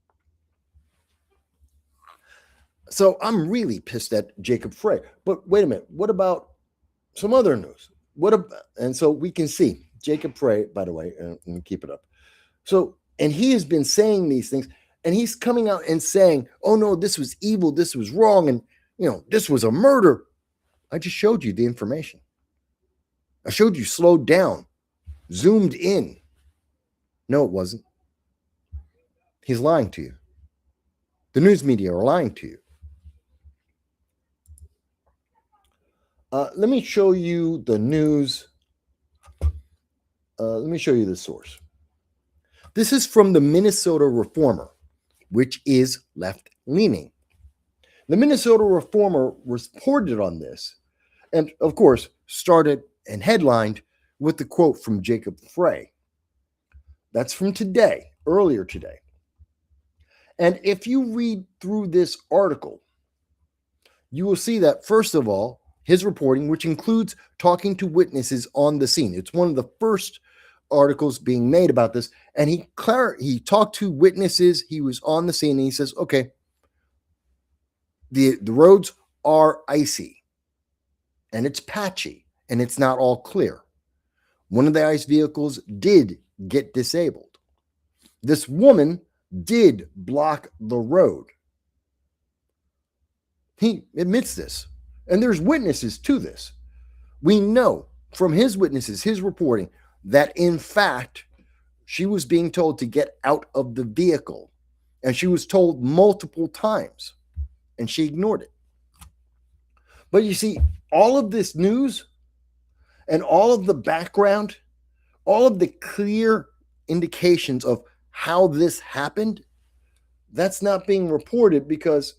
So I'm really pissed at Jacob Frey. But wait a minute. What about some other news? And so we can see Jacob Frey, by the way, and keep it up. So, and he has been saying these things, and he's coming out and saying, oh no, this was evil, this was wrong, and this was a murder. I just showed you the information. I showed you slowed down, zoomed in. No, it wasn't. He's lying to you. The news media are lying to you. Let me show you the news. Let me show you the source. This is from the Minnesota Reformer, which is left-leaning. The Minnesota Reformer reported on this and, of course, started and headlined with the quote from Jacob Frey. That's from today, earlier today. And if you read through this article, you will see that, first of all, his reporting, which includes talking to witnesses on the scene. It's one of the first articles being made about this. And he talked to witnesses. He was on the scene and he says, okay, the roads are icy and it's patchy and it's not all clear. One of the ICE vehicles did get disabled. This woman did block the road. He admits this. And there's witnesses to this. We know from his witnesses, his reporting, that in fact, she was being told to get out of the vehicle. And she was told multiple times. And she ignored it. But you see, all of this news and all of the background, all of the clear indications of how this happened, that's not being reported, because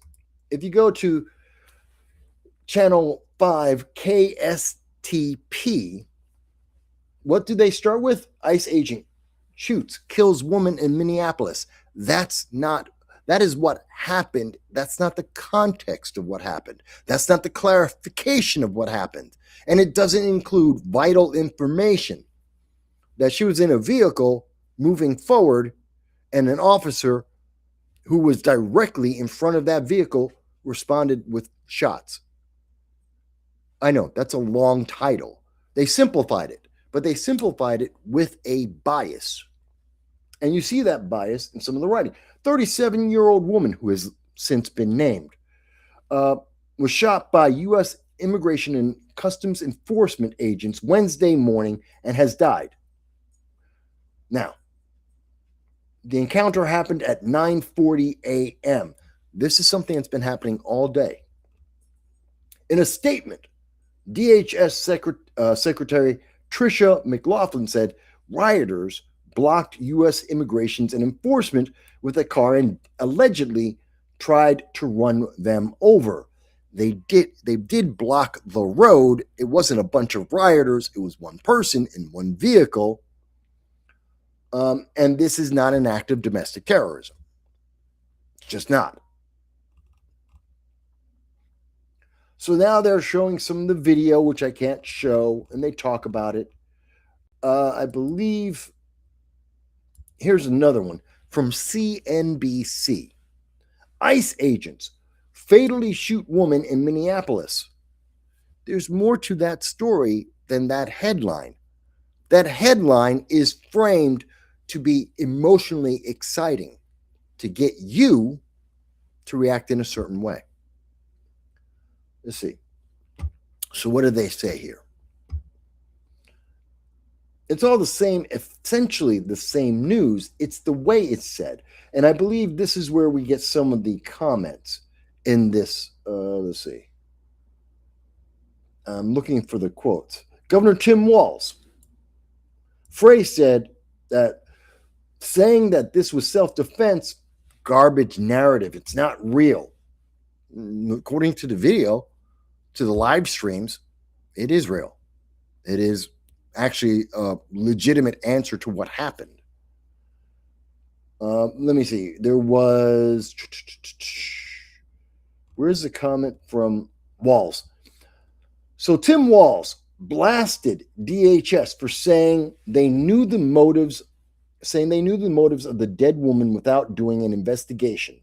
if you go to channel KSTP. What do they start with? ICE agent shoots, kills woman in Minneapolis. That is what happened. That's not the context of what happened. That's not the clarification of what happened. And it doesn't include vital information that she was in a vehicle moving forward and an officer who was directly in front of that vehicle responded with shots. I know that's a long title. They simplified it, but they simplified it with a bias. And you see that bias in some of the writing. 37-year-old woman who has since been named was shot by U.S. Immigration and Customs Enforcement agents Wednesday morning and has died. Now, the encounter happened at 9:40 a.m. This is something that's been happening all day. In a statement, DHS Secretary Tricia McLaughlin said rioters blocked U.S. Immigrations and Enforcement with a car and allegedly tried to run them over. They did block the road. It wasn't a bunch of rioters. It was one person in one vehicle. And this is not an act of domestic terrorism. It's just not. So now they're showing some of the video, which I can't show, and they talk about it. I believe, here's another one from CNBC. ICE agents fatally shoot woman in Minneapolis. There's more to that story than that headline. That headline is framed to be emotionally exciting, to get you to react in a certain way. Let's see. So what do they say here? It's all the same, essentially the same news. It's the way it's said. And I believe this is where we get some of the comments in this. Let's see. I'm looking for the quotes. Governor Tim Walz. Frey said that saying that this was self-defense, garbage narrative. It's not real. According to the video, to the live streams, it is real. It is actually a legitimate answer to what happened. Let me see. There was... Where's the comment from Walz? So Tim Walz blasted DHS for saying they knew the motives of the dead woman without doing an investigation.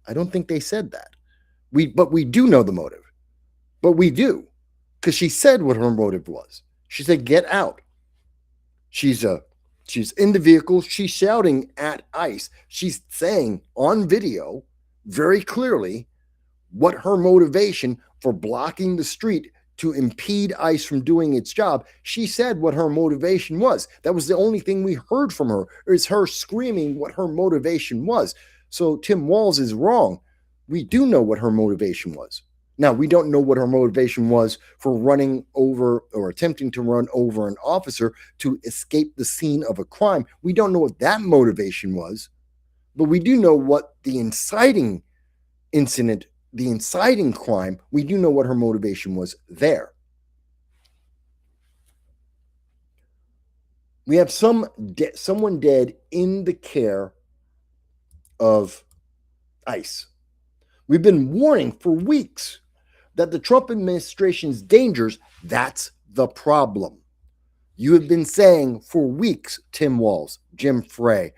I don't think they said that. But we do know the motive. But we do. Because she said what her motive was. She said, get out. She's in the vehicle. She's shouting at ICE. She's saying on video very clearly what her motivation for blocking the street to impede ICE from doing its job. She said what her motivation was. That was the only thing we heard from her, is her screaming what her motivation was. So Tim Walz is wrong. We do know what her motivation was. Now, we don't know what her motivation was for running over or attempting to run over an officer to escape the scene of a crime. We don't know what that motivation was, but we do know what the inciting incident, the inciting crime, we do know what her motivation was there. We have someone dead in the care of ICE. We've been warning for weeks that the Trump administration's dangers, that's the problem. You have been saying for weeks, Tim Walz, Jim Frey,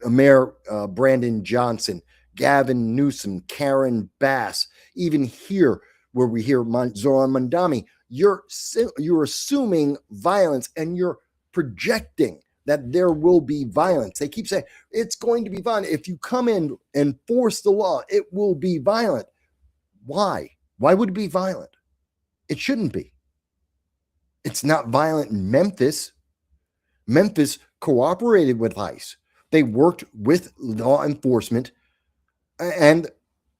Mayor Brandon Johnson, Gavin Newsom, Karen Bass, even here where we hear Zoran Mandami, you're assuming violence and you're projecting that there will be violence. They keep saying it's going to be violent. If you come in and force the law, it will be violent. Why? Why would it be violent? It shouldn't be. It's not violent in Memphis. Memphis cooperated with ICE. They worked with law enforcement and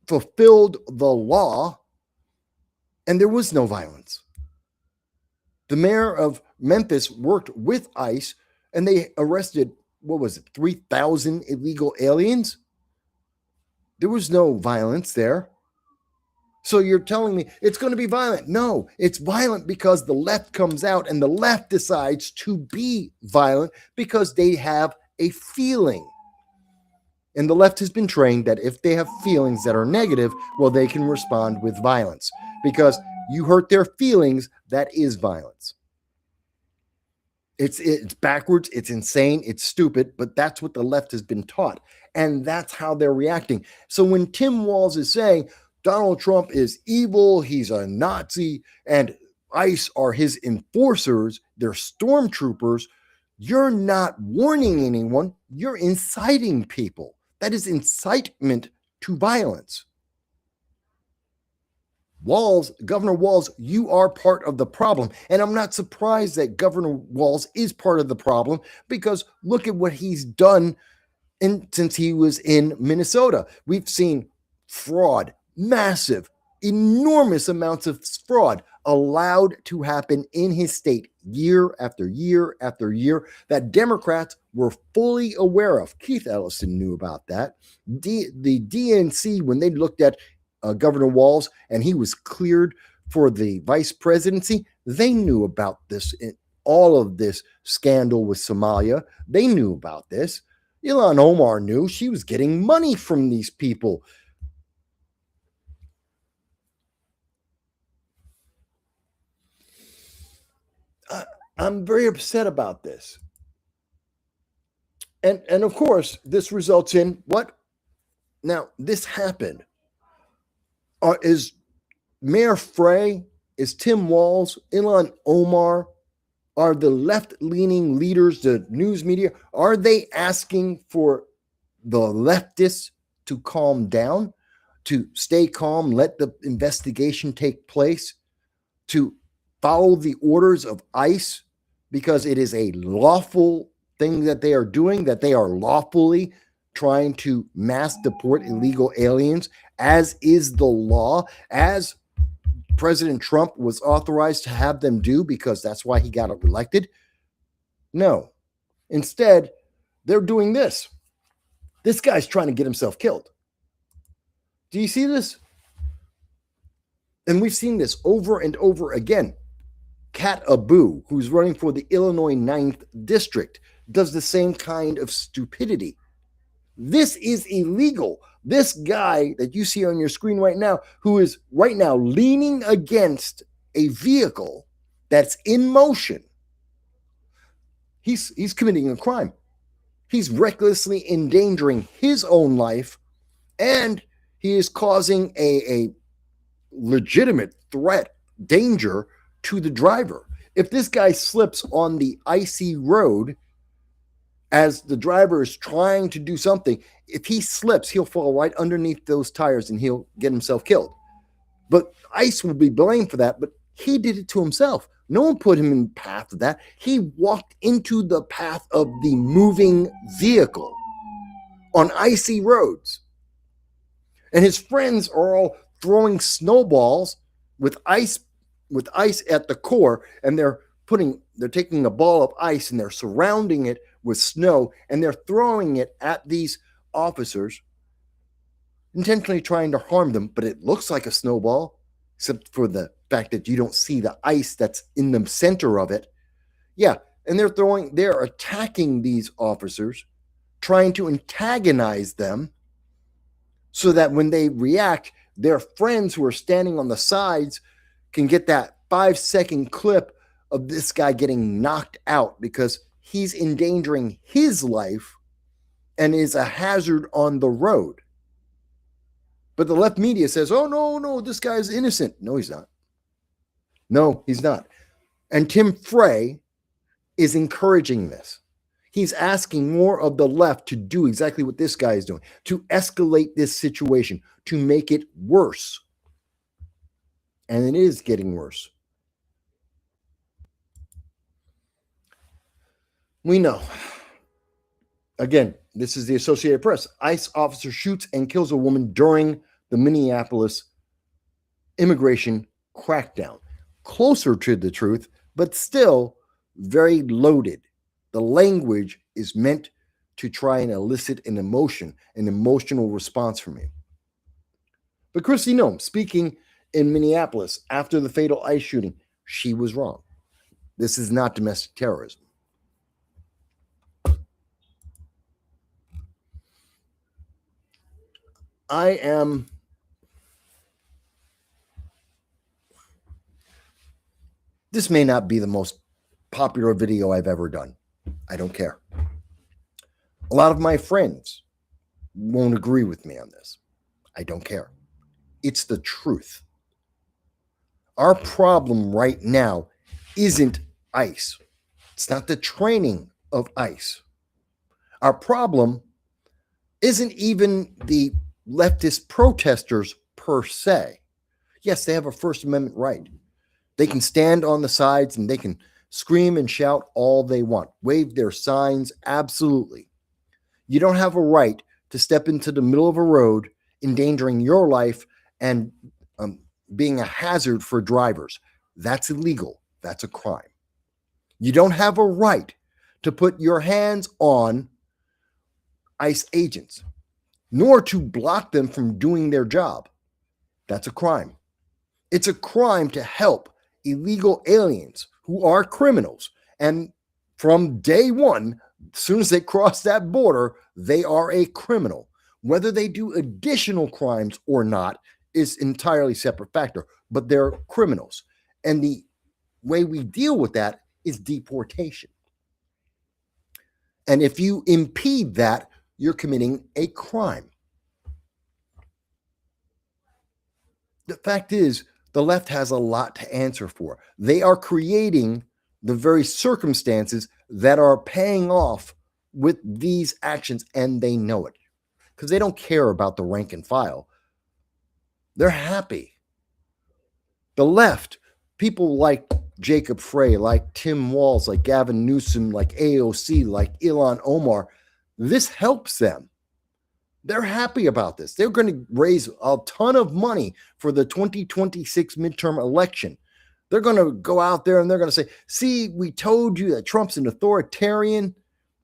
fulfilled the law, and there was no violence. The mayor of Memphis worked with ICE, and they arrested, 3,000 illegal aliens? There was no violence there. So you're telling me it's going to be violent. No, it's violent because the left comes out and the left decides to be violent because they have a feeling. And the left has been trained that if they have feelings that are negative, well, they can respond with violence. Because you hurt their feelings, that is violence. It's backwards, it's insane, it's stupid, but that's what the left has been taught. And that's how they're reacting. So when Tim Walz is saying, Donald Trump is evil, he's a Nazi, and ICE are his enforcers, they're stormtroopers, you're not warning anyone, you're inciting people. That is incitement to violence. Walz, Governor Walz, you are part of the problem. And I'm not surprised that Governor Walz is part of the problem because look at what he's done since he was in Minnesota. We've seen fraud, massive, enormous amounts of fraud allowed to happen in his state year after year after year that Democrats were fully aware of. Keith Ellison knew about that. The DNC, when they looked at Governor Walz and he was cleared for the vice presidency, they knew about this, all of this scandal with Somalia. They knew about this. Ilhan Omar knew. She was getting money from these people. I'm very upset about this. And of course, this results in what? Now, this happened. Is Mayor Frey, is Tim Walz, Ilhan Omar, are the left-leaning leaders, the news media, are they asking for the leftists to calm down, to stay calm, let the investigation take place, to follow the orders of ICE because it is a lawful thing that they are doing, that they are lawfully trying to mass deport illegal aliens, as is the law, as President Trump was authorized to have them do because that's why he got elected? No. Instead, they're doing this. This guy's trying to get himself killed. Do you see this? And we've seen this over and over again. Kat Abu, who's running for the Illinois 9th District, does the same kind of stupidity. This is illegal. This guy that you see on your screen right now, who is right now leaning against a vehicle that's in motion, he's committing a crime. He's recklessly endangering his own life, and he is causing a legitimate threat, danger to the driver. If this guy slips on the icy road as the driver is trying to do something, if he slips, he'll fall right underneath those tires and he'll get himself killed. But ICE will be blamed for that, but he did it to himself. No one put him in the path of that. He walked into the path of the moving vehicle on icy roads. And his friends are all throwing snowballs with ice at the core, and they're taking a ball of ice and they're surrounding it with snow, and they're throwing it at these officers, intentionally trying to harm them, but it looks like a snowball, except for the fact that you don't see the ice that's in the center of it. Yeah, and they're attacking these officers, trying to antagonize them so that when they react, their friends who are standing on the sides can get that 5-second clip of this guy getting knocked out because he's endangering his life and is a hazard on the road. But the left media says, oh, no, this guy's innocent. No, he's not. No, he's not. And Tim Frey is encouraging this. He's asking more of the left to do exactly what this guy is doing, to escalate this situation, to make it worse. And it is getting worse. We know. Again, this is the Associated Press. ICE officer shoots and kills a woman during the Minneapolis immigration crackdown. Closer to the truth, but still very loaded. The language is meant to try and elicit an emotional response from you. But Kristi Noem, speaking in Minneapolis after the fatal ICE shooting, she was wrong. This is not domestic terrorism. This may not be the most popular video I've ever done. I don't care. A lot of my friends won't agree with me on this. I don't care. It's the truth. Our problem right now isn't ICE. It's not the training of ICE. Our problem isn't even the leftist protesters per se. Yes, they have a First Amendment right. They can stand on the sides and they can scream and shout all they want, wave their signs, absolutely. You don't have a right to step into the middle of a road, endangering your life and being a hazard for drivers. That's illegal. That's a crime. You don't have a right to put your hands on ICE agents, nor to block them from doing their job. That's a crime. It's a crime to help illegal aliens who are criminals. And from day one, as soon as they cross that border, they are a criminal. Whether they do additional crimes or not is entirely separate factor, but they're criminals. And the way we deal with that is deportation. And if you impede that, you're committing a crime. The fact is, the left has a lot to answer for. They are creating the very circumstances that are paying off with these actions, and they know it because they don't care about the rank and file. They're happy. The left, people like Jacob Frey, like Tim Walz, like Gavin Newsom, like AOC, like Ilhan Omar, this helps them. They're happy about this. They're going to raise a ton of money for the 2026 midterm election. They're going to go out there and they're going to say, see, we told you that Trump's an authoritarian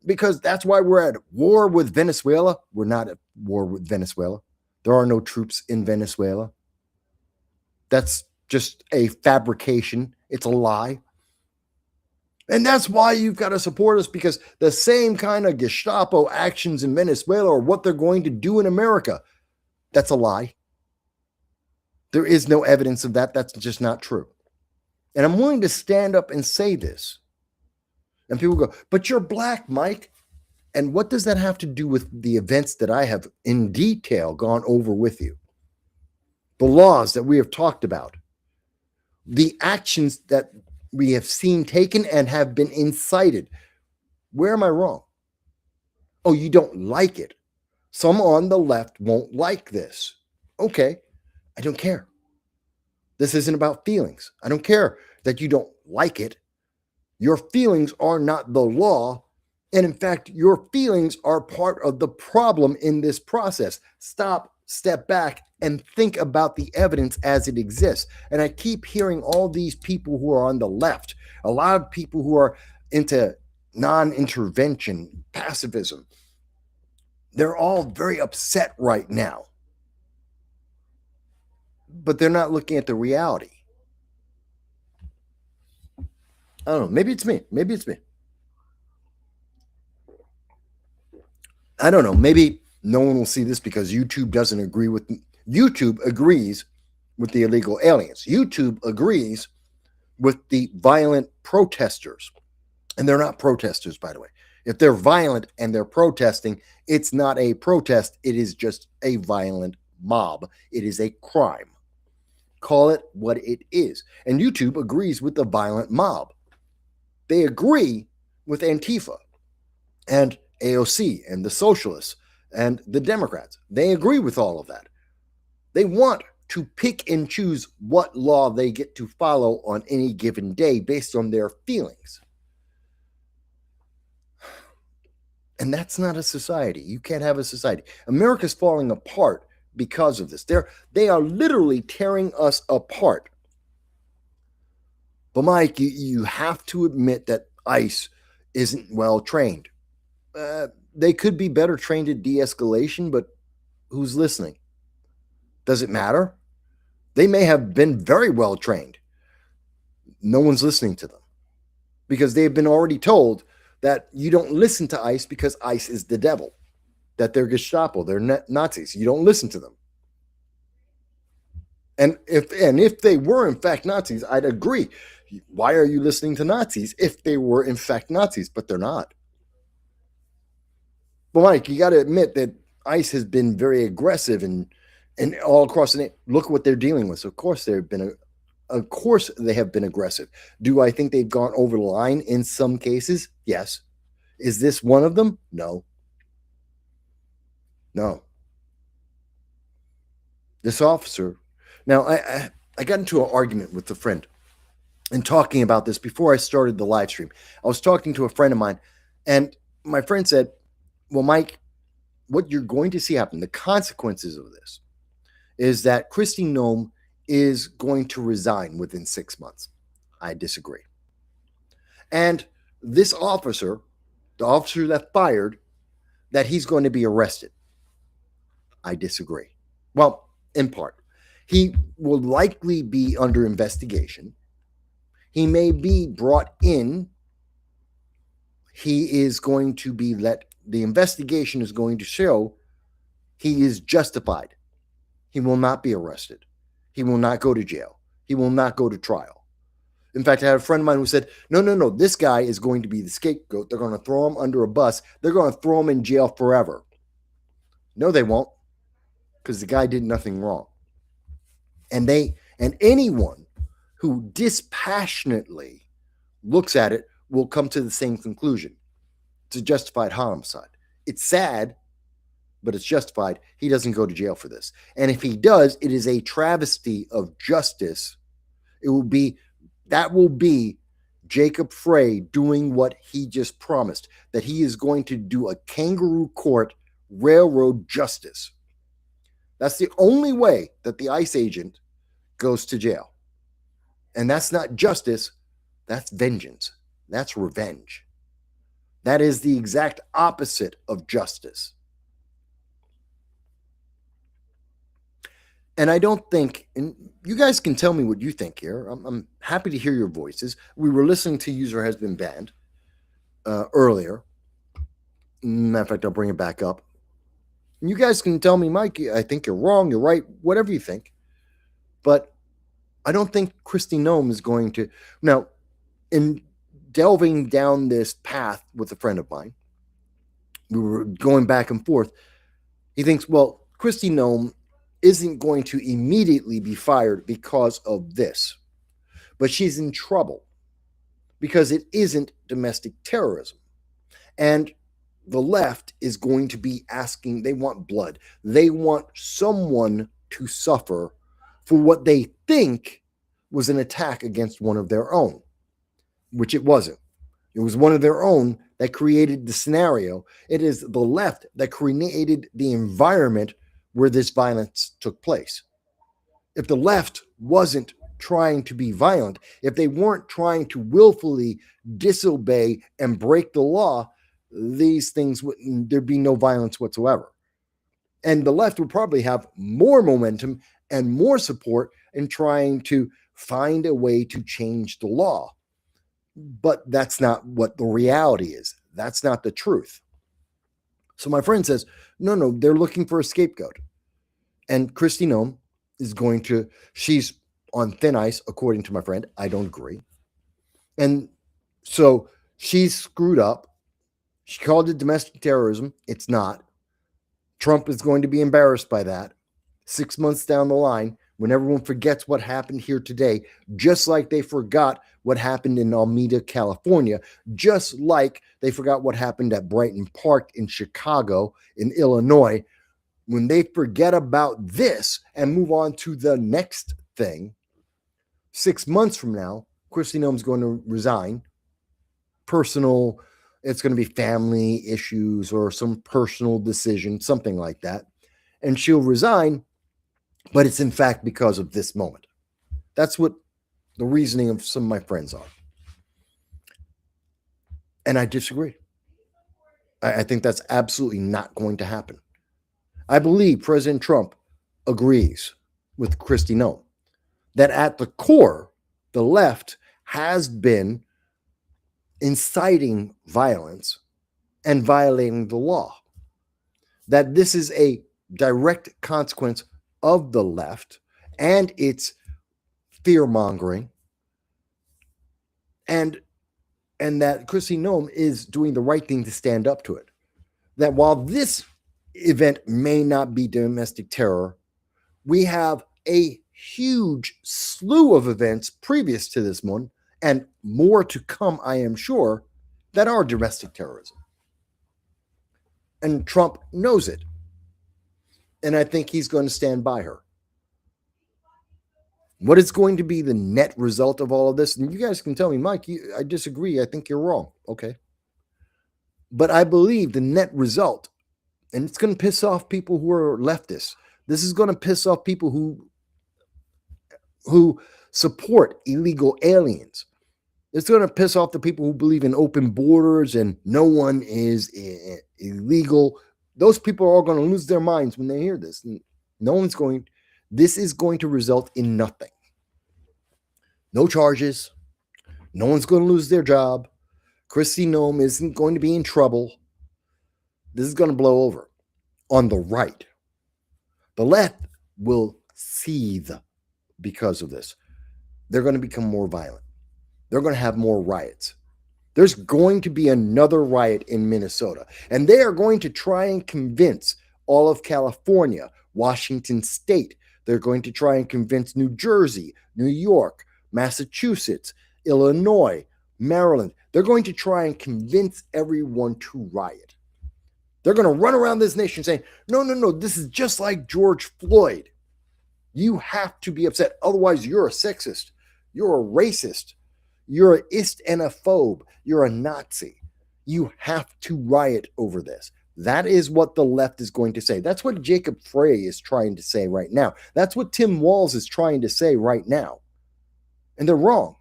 because that's why we're at war with Venezuela. We're not at war with Venezuela. There are no troops in Venezuela. That's just a fabrication. It's a lie. And that's why you've got to support us, because the same kind of Gestapo actions in Venezuela are what they're going to do in America. That's a lie. There is no evidence of that. That's just not true. And I'm willing to stand up and say this. And people go, but you're black, Mike. And what does that have to do with the events that I have in detail gone over with you? The laws that we have talked about. The actions that we have seen taken and have been incited. Where am I wrong? Oh, you don't like it. Some on the left won't like this. Okay, I don't care. This isn't about feelings. I don't care that you don't like it. Your feelings are not the law. And in fact, your feelings are part of the problem in this process. Stop, step back, and think about the evidence as it exists. And I keep hearing all these people who are on the left, a lot of people who are into non-intervention, pacifism. They're all very upset right now. But they're not looking at the reality. I don't know. Maybe it's me. Maybe it's me. I don't know. Maybe no one will see this because YouTube doesn't agree with me. YouTube agrees with the illegal aliens. YouTube agrees with the violent protesters. And they're not protesters, by the way. If they're violent and they're protesting, it's not a protest. It is just a violent mob. It is a crime. Call it what it is. And YouTube agrees with the violent mob. They agree with Antifa and AOC and the Socialists and the Democrats. They agree with all of that. They want to pick and choose what law they get to follow on any given day based on their feelings. And that's not a society. You can't have a society. America's falling apart because of this. They are literally tearing us apart. But Mike, you have to admit that ICE isn't well trained. They could be better trained at de-escalation, but who's listening? Does it matter? They may have been very well trained. No one's listening to them because they've been already told that you don't listen to ICE because ICE is the devil, that they're Gestapo, they're Nazis. You don't listen to them. And if they were in fact Nazis, I'd agree. Why are you listening to Nazis if they were in fact Nazis? But they're not. But Mike, you got to admit that ICE has been very aggressive and all across the nation. Look what they're dealing with. So of course they have been aggressive. Do I think they've gone over the line in some cases? Yes. Is this one of them? No. This officer. Now, I got into an argument with a friend and talking about this before I started the live stream. I was talking to a friend of mine, and my friend said, well, Mike, what you're going to see happen, the consequences of this, is that Kristi Noem is going to resign within 6 months. I disagree. And this officer, the officer that fired, that he's going to be arrested. I disagree. Well, in part. He will likely be under investigation. He may be brought in. He is going to be the investigation is going to show he is justified. He will not be arrested. He will not go to jail. He will not go to trial. In fact, I had a friend of mine who said, no, this guy is going to be the scapegoat. They're going to throw him under a bus. They're going to throw him in jail forever. No, they won't, because the guy did nothing wrong. And anyone who dispassionately looks at it will come to the same conclusion. It's a justified homicide. It's sad, but it's justified. He doesn't go to jail for this. And if he does, it is a travesty of justice. That will be Jacob Frey doing what he just promised, that he is going to do a kangaroo court railroad justice. That's the only way that the ICE agent goes to jail. And that's not justice. That's vengeance. That's revenge. That is the exact opposite of justice. And I don't think, and you guys can tell me what you think here. I'm happy to hear your voices. We were listening to User Has Been Banned earlier. Matter of fact, I'll bring it back up. You guys can tell me, Mike, I think you're wrong, you're right, whatever you think. But I don't think Kristi Noem is going to. Now, in delving down this path with a friend of mine, we were going back and forth. He thinks, well, Kristi Noem isn't going to immediately be fired because of this. But she's in trouble because it isn't domestic terrorism. And the left is going to be asking, they want blood. They want someone to suffer for what they think was an attack against one of their own, which it wasn't. It was one of their own that created the scenario. It is the left that created the environment where this violence took place. If the left wasn't trying to be violent, if they weren't trying to willfully disobey and break the law, these things there'd be no violence whatsoever. And the left would probably have more momentum and more support in trying to find a way to change the law. But that's not what the reality is. That's not the truth. So my friend says, no, they're looking for a scapegoat. And Kristi Noem she's on thin ice, according to my friend. I don't agree. And so she's screwed up. She called it domestic terrorism. It's not. Trump is going to be embarrassed by that. 6 months down the line, when everyone forgets what happened here today, just like they forgot what happened in Alameda, California, just like they forgot what happened at Brighton Park in Chicago, in Illinois, when they forget about this and move on to the next thing, 6 months from now, Kristi Noem's going to resign. It's going to be family issues or some personal decision, something like that. And she'll resign, but it's in fact because of this moment. That's what the reasoning of some of my friends are. And I disagree. I think that's absolutely not going to happen. I believe President Trump agrees with Kristi Noem. that at the core, the left has been inciting violence and violating the law. That this is a direct consequence of the left and its fear-mongering, and that Kristi Noem is doing the right thing to stand up to it. That while this event may not be domestic terror, we have a huge slew of events previous to this one, and more to come, I am sure, that are domestic terrorism. And Trump knows it. And I think he's going to stand by her. What is going to be the net result of all of this? And you guys can tell me, Mike, I disagree. I think you're wrong. Okay. But I believe the net result, and it's going to piss off people who are leftists. This is going to piss off people who support illegal aliens. It's going to piss off the people who believe in open borders and no one is illegal. Those people are all going to lose their minds when they hear this. This is going to result in nothing. No charges. No one's going to lose their job. Kristi Noem isn't going to be in trouble. This is going to blow over on the right. The left will seethe because of this. They're going to become more violent. They're going to have more riots. There's going to be another riot in Minnesota, and they are going to try and convince all of California, Washington State. They're going to try and convince New Jersey, New York, Massachusetts, Illinois, Maryland. They're going to try and convince everyone to riot. They're going to run around this nation saying, no, this is just like George Floyd. You have to be upset. Otherwise, you're a sexist. You're a racist. You're an ist and a phobe. You're a Nazi. You have to riot over this. That is what the left is going to say. That's what Jacob Frey is trying to say right now. That's what Tim Walz is trying to say right now. And they're wrong.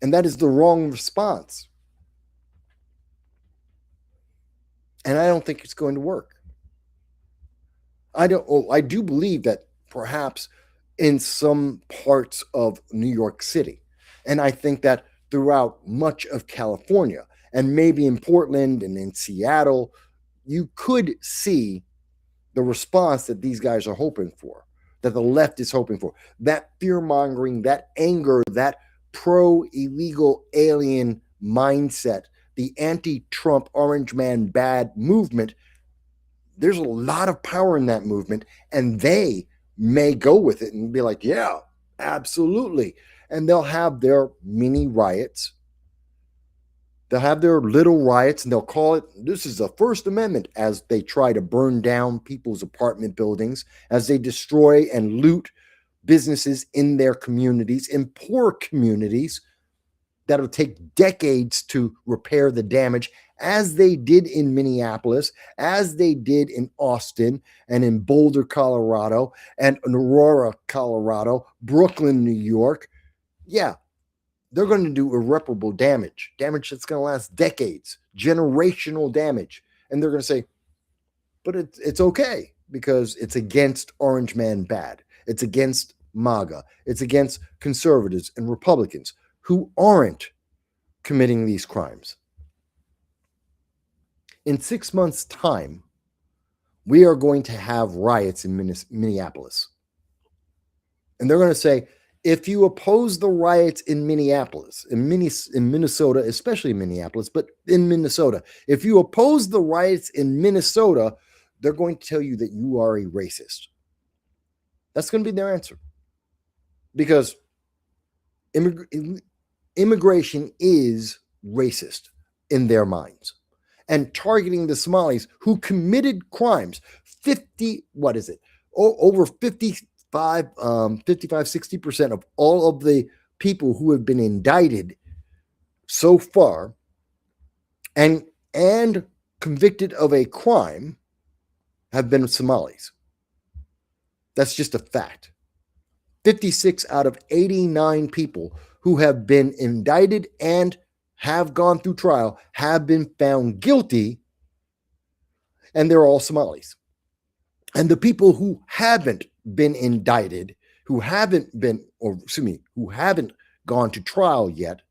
And that is the wrong response. And I don't think it's going to work. I do believe that perhaps in some parts of New York City, and I think that throughout much of California, and maybe in Portland and in Seattle, you could see the response that these guys are hoping for, that the left is hoping for. That fear-mongering, that anger, that pro-illegal alien mindset, the anti-Trump orange man bad movement. There's a lot of power in that movement, and they may go with it and be like, yeah, absolutely. And they'll have their mini riots. They'll have their little riots, and they'll call it, this is the First Amendment, as they try to burn down people's apartment buildings, as they destroy and loot businesses in their communities, in poor communities that'll take decades to repair the damage, as they did in Minneapolis, as they did in Austin and in Boulder, Colorado, and Aurora, Colorado, Brooklyn, New York. Yeah, they're going to do irreparable damage that's going to last decades, generational damage. And they're going to say, but it's okay because it's against Orange Man bad. It's against MAGA. It's against conservatives and Republicans who aren't committing these crimes. In 6 months' time, we are going to have riots in Minneapolis. And they're going to say, if you oppose the riots in Minneapolis, in Minnesota, especially Minneapolis, but in Minnesota, if you oppose the riots in Minnesota, they're going to tell you that you are a racist. That's going to be their answer. Because immigration is racist in their minds. And targeting the Somalis who committed crimes, over 60% of all of the people who have been indicted so far and convicted of a crime have been Somalis. That's just a fact. 56 out of 89 people who have been indicted and have gone through trial have been found guilty, and they're all Somalis. And the people who haven't been indicted, who haven't been, or excuse me, who haven't gone to trial yet,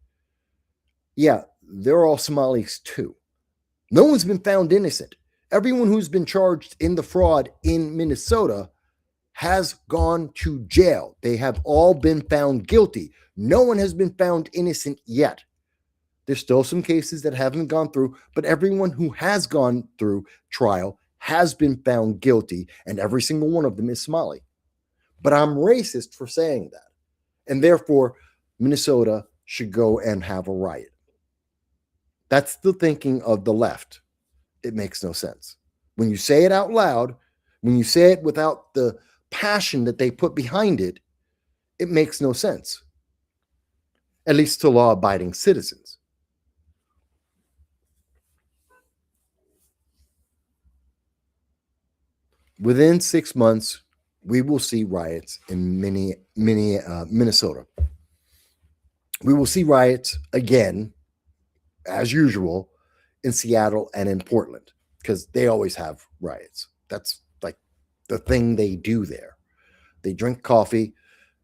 yeah, they're all Somalis too. No one's been found innocent. Everyone who's been charged in the fraud in Minnesota has gone to jail. They have all been found guilty. No one has been found innocent yet. There's still some cases that haven't gone through, but everyone who has gone through trial has been found guilty, and every single one of them is Somali. But I'm racist for saying that. And therefore, Minnesota should go and have a riot. That's the thinking of the left. It makes no sense. When you say it out loud, when you say it without the passion that they put behind it, it makes no sense. At least to law-abiding citizens. Within 6 months, we will see riots in Minnesota. We will see riots again, as usual, in Seattle and in Portland, because they always have riots. That's like the thing they do there. They drink coffee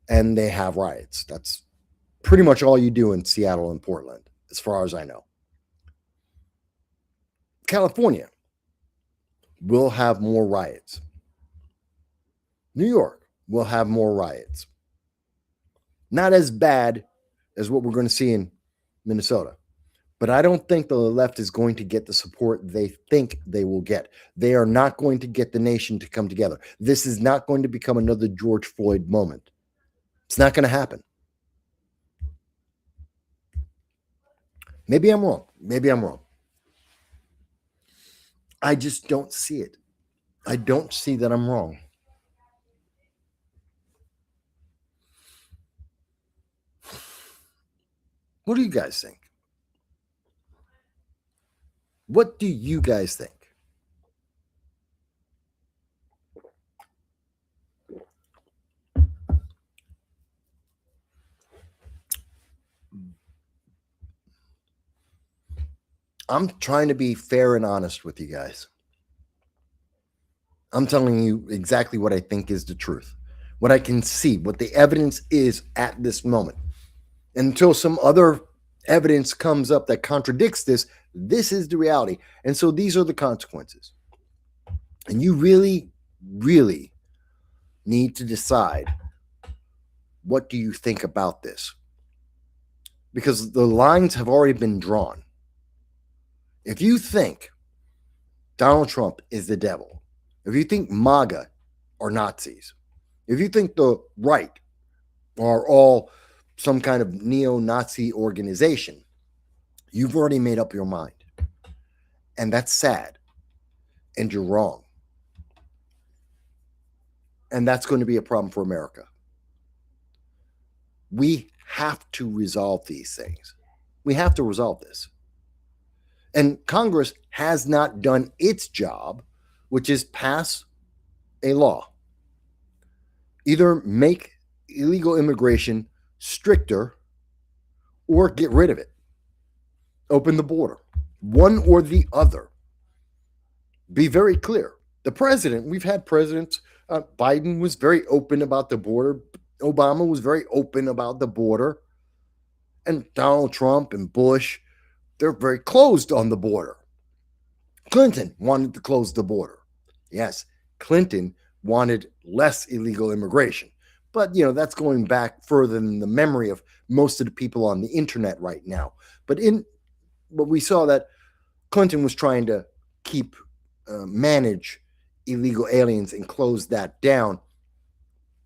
and they have riots. That's pretty much all you do in Seattle and Portland, as far as I know. California will have more riots. New York will have more riots. Not as bad as what we're going to see in Minnesota. But I don't think the left is going to get the support they think they will get. They are not going to get the nation to come together. This is not going to become another George Floyd moment. It's not going to happen. Maybe I'm wrong. Maybe I'm wrong. I just don't see it. I don't see that I'm wrong. What do you guys think? What do you guys think? I'm trying to be fair and honest with you guys. I'm telling you exactly what I think is the truth, what I can see, what the evidence is at this moment. Until some other evidence comes up that contradicts this, this is the reality. And so these are the consequences. And you really, really need to decide, what do you think about this? Because the lines have already been drawn. If you think Donald Trump is the devil, if you think MAGA are Nazis, if you think the right are all some kind of neo-Nazi organization, you've already made up your mind. And that's sad. And you're wrong. And that's going to be a problem for America. We have to resolve these things. We have to resolve this. And Congress has not done its job, which is pass a law. Either make illegal immigration stricter or get rid of it. Open the border. One or the other. Be very clear. The president, we've had presidents, Biden was very open about the border. Obama was very open about the border. And Donald Trump and Bush, they're very closed on the border. Clinton wanted to close the border. Yes, Clinton wanted less illegal immigration. But, that's going back further than the memory of most of the people on the internet right now. But we saw that Clinton was trying to manage illegal aliens and close that down.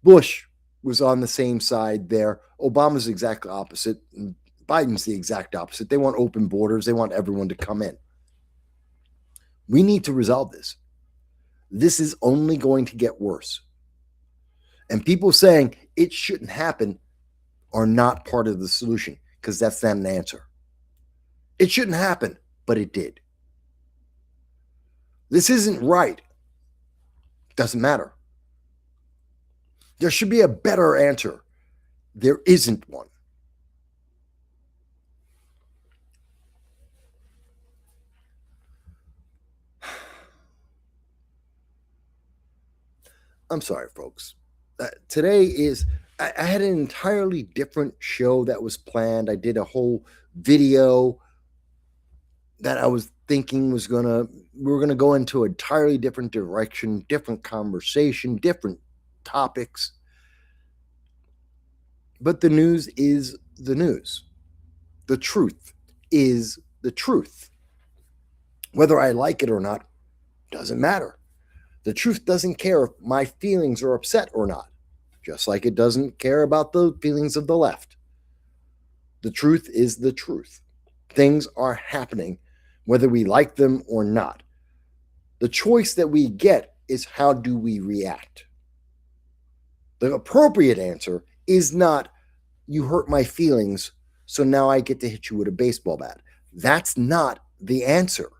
Bush was on the same side there. Obama's the exact opposite. Biden's the exact opposite. They want open borders. They want everyone to come in. We need to resolve this. This is only going to get worse. And people saying it shouldn't happen are not part of the solution, because that's not an answer. It shouldn't happen, but it did. This isn't right. Doesn't matter. There should be a better answer. There isn't one. I'm sorry, folks. today is, I had an entirely different show that was planned. I did a whole video that I was thinking we were gonna go into an entirely different direction, different conversation, different topics. But the news is the news. The truth is the truth. Whether I like it or not doesn't matter. The truth doesn't care if my feelings are upset or not, just like it doesn't care about the feelings of the left. The truth is the truth. Things are happening, whether we like them or not. The choice that we get is how do we react. The appropriate answer is not, you hurt my feelings, so now I get to hit you with a baseball bat. That's not the answer.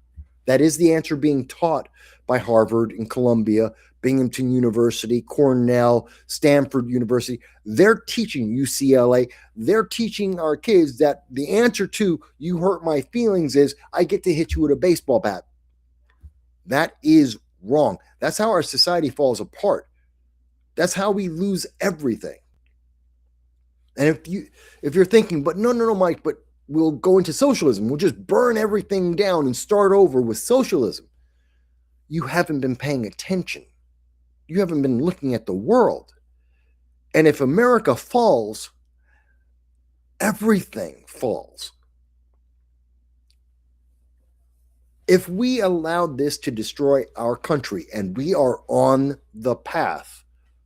That is the answer being taught by Harvard and Columbia, Binghamton University, Cornell, Stanford University. They're teaching UCLA. They're teaching our kids that the answer to you hurt my feelings is I get to hit you with a baseball bat. That is wrong. That's how our society falls apart. That's how we lose everything. And if you're thinking, but no, Mike, but we'll go into socialism. We'll just burn everything down and start over with socialism. You haven't been paying attention. You haven't been looking at the world. And if America falls, everything falls. If we allowed this to destroy our country, and we are on the path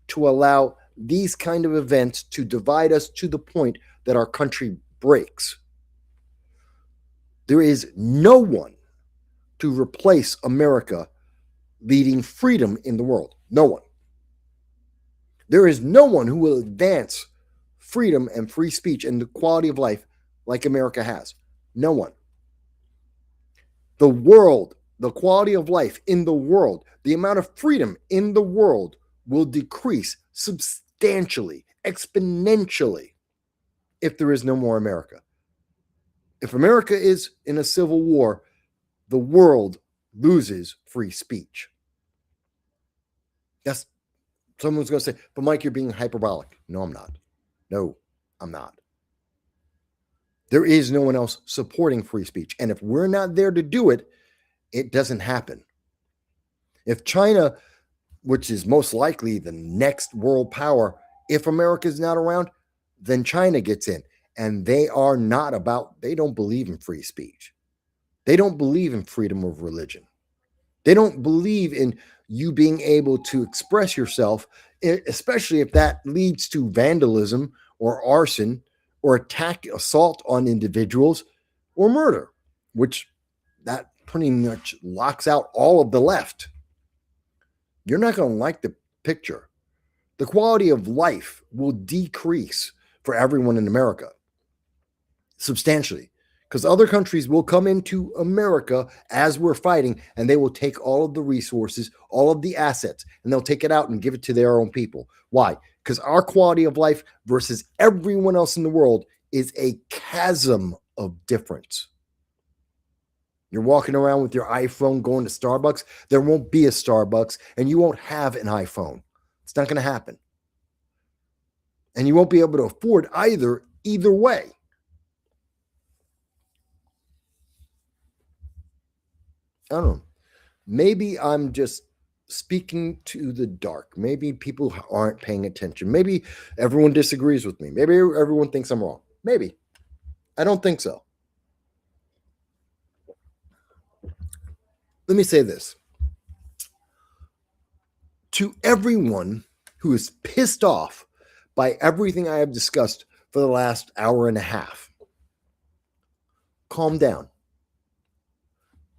to allow these kind of events to divide us to the point that our country breaks, there is no one to replace America leading freedom in the world. No one. There is no one who will advance freedom and free speech and the quality of life like America has. No one. The world, the quality of life in the world, the amount of freedom in the world will decrease substantially, exponentially, if there is no more America. If America is in a civil war, the world loses free speech. Yes, someone's going to say, but Mike, you're being hyperbolic. No, I'm not. No, I'm not. There is no one else supporting free speech. And if we're not there to do it, it doesn't happen. If China, which is most likely the next world power, if America is not around, then China gets in. And they don't believe in free speech. They don't believe in freedom of religion. They don't believe in you being able to express yourself, especially if that leads to vandalism or arson or assault on individuals or murder, which that pretty much locks out all of the left. You're not going to like the picture. The quality of life will decrease for everyone in America substantially, because other countries will come into America as we're fighting, and they will take all of the resources, all of the assets, and they'll take it out and give it to their own people. Why? Because our quality of life versus everyone else in the world is a chasm of difference. You're walking around with your iPhone going to Starbucks. There won't be a Starbucks, and you won't have an iPhone. It's not going to happen. And you won't be able to afford either way. I don't know. Maybe I'm just speaking to the dark. Maybe people aren't paying attention. Maybe everyone disagrees with me. Maybe everyone thinks I'm wrong. Maybe. I don't think so. Let me say this. To everyone who is pissed off by everything I have discussed for the last hour and a half, calm down.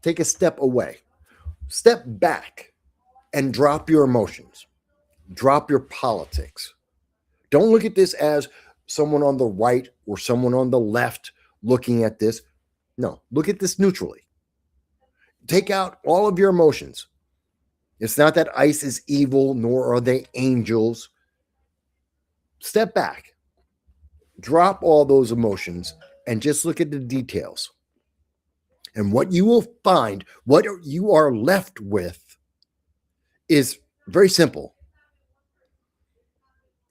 Take a step away. Step back and drop your emotions. Drop your politics. Don't look at this as someone on the right or someone on the left looking at this. No, look at this neutrally. Take out all of your emotions. It's not that ICE is evil, nor are they angels. Step back. Drop all those emotions and just look at the details. And what you will find, what you are left with, is very simple.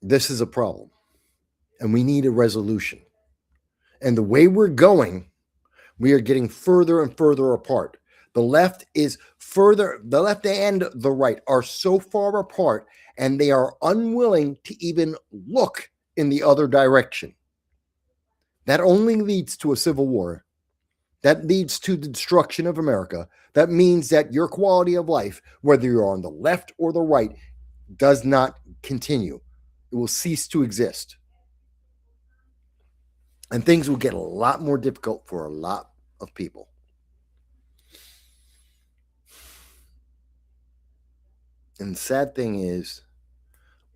This is a problem, and we need a resolution. And the way we're going, we are getting further and further apart. The left and the right are so far apart, and they are unwilling to even look in the other direction. That only leads to a civil war. That leads to the destruction of America. That means that your quality of life, whether you're on the left or the right, does not continue. It will cease to exist. And things will get a lot more difficult for a lot of people. And the sad thing is,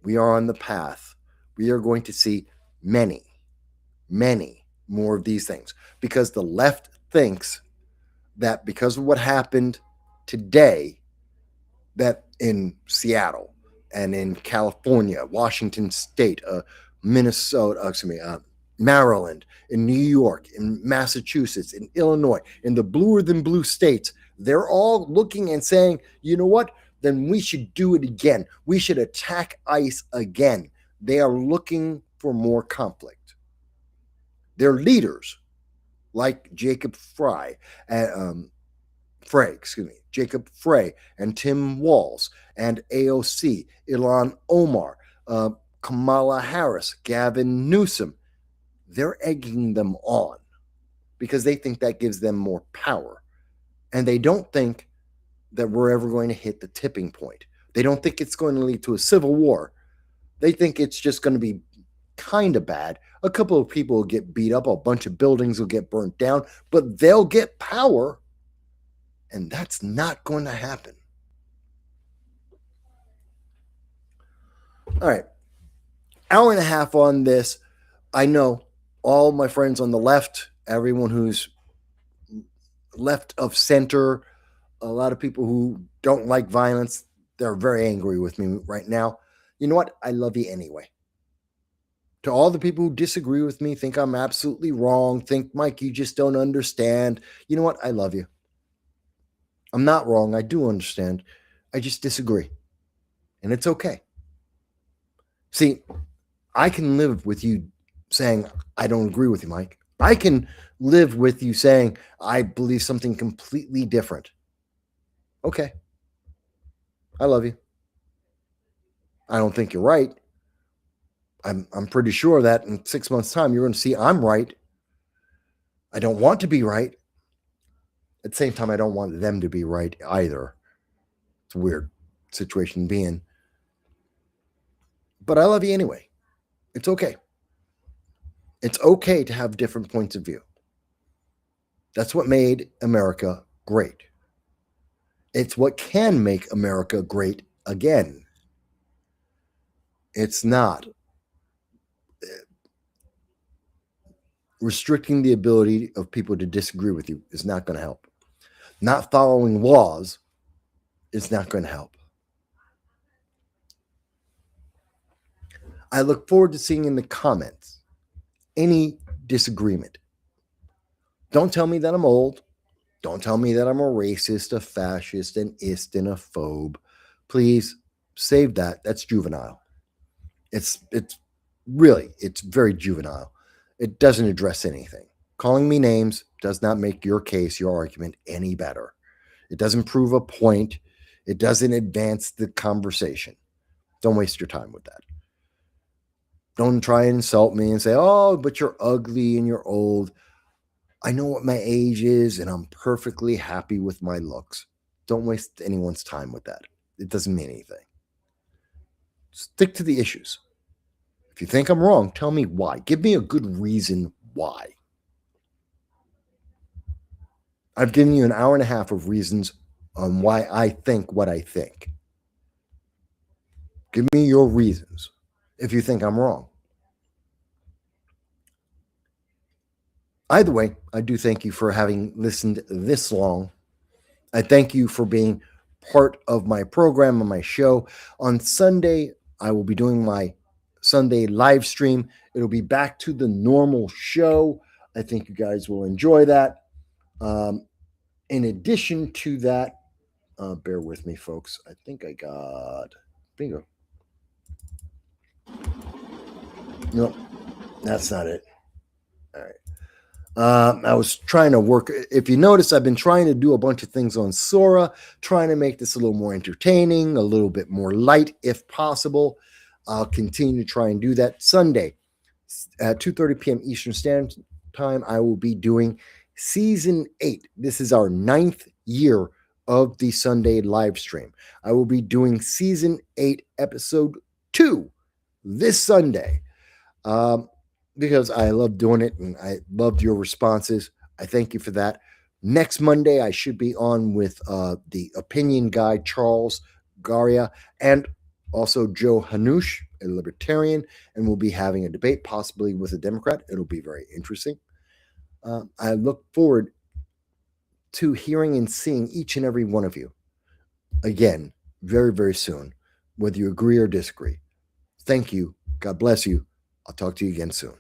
we are on the path. We are going to see many, many more of these things, because the left thinks that because of what happened today, that in Seattle and in California, Washington State, Minnesota, Maryland, in New York, in Massachusetts, in Illinois, in the bluer than blue states, they're all looking and saying, you know what? Then we should do it again. We should attack ICE again. They are looking for more conflict. Their leaders, like Jacob Frey, and Tim Walz and AOC, Ilhan Omar, Kamala Harris, Gavin Newsom, they're egging them on because they think that gives them more power. And they don't think that we're ever going to hit the tipping point. They don't think it's going to lead to a civil war. They think it's just going to be kind of bad. A couple of people will get beat up, a bunch of buildings will get burnt down, but they'll get power. And that's not going to happen. All right. Hour and a half on this. I know all my friends on the left, everyone who's left of center, a lot of people who don't like violence, they're very angry with me right now. You know what? I love you anyway. To all the people who disagree with me, think I'm absolutely wrong, think, Mike, you just don't understand. You know what? I love you. I'm not wrong. I do understand. I just disagree. And it's okay. See, I can live with you saying, I don't agree with you, Mike. I can live with you saying, I believe something completely different. Okay. I love you. I don't think you're right. I'm pretty sure that in 6 months' time, you're going to see I'm right. I don't want to be right. At the same time, I don't want them to be right either. It's a weird situation to be in. But I love you anyway. It's okay. It's okay to have different points of view. That's what made America great. It's what can make America great again. It's not restricting the ability of people to disagree with you is not going to help. Not following laws is not going to help. I look forward to seeing in the comments any disagreement. Don't tell me that I'm old. Don't tell me that I'm a racist, a fascist, an ist, and a phobe. Please save that. That's juvenile. It's very juvenile. It doesn't address anything. Calling me names does not make your case, your argument any better. It doesn't prove a point. It doesn't advance the conversation. Don't waste your time with that. Don't try and insult me and say, oh, but you're ugly and you're old. I know what my age is and I'm perfectly happy with my looks. Don't waste anyone's time with that. It doesn't mean anything. Stick to the issues. If you think I'm wrong, tell me why. Give me a good reason why. I've given you an hour and a half of reasons on why I think what I think. Give me your reasons if you think I'm wrong. Either way, I do thank you for having listened this long. I thank you for being part of my program and my show. On Sunday, I will be doing my Sunday live stream. It'll be back to the normal show. I think you guys will enjoy that. In addition to that, bear with me, folks. I think I got bingo. Nope, that's not it. All right. I was trying to work. If you notice, I've been trying to do a bunch of things on Sora, trying to make this a little more entertaining, a little bit more light if possible. I'll continue to try and do that. Sunday at 2:30 p.m. Eastern Standard Time, I will be doing Season 8. This is our 9th year of the Sunday live stream. I will be doing Season 8, Episode 2 this Sunday. Because I love doing it and I loved your responses. I thank you for that. Next Monday, I should be on with the opinion guy, Charles Garia, and also Joe Hanush, a libertarian, and we'll be having a debate, possibly with a Democrat. It'll be very interesting. I look forward to hearing and seeing each and every one of you again very, very soon, whether you agree or disagree. Thank you. God bless you. I'll talk to you again soon.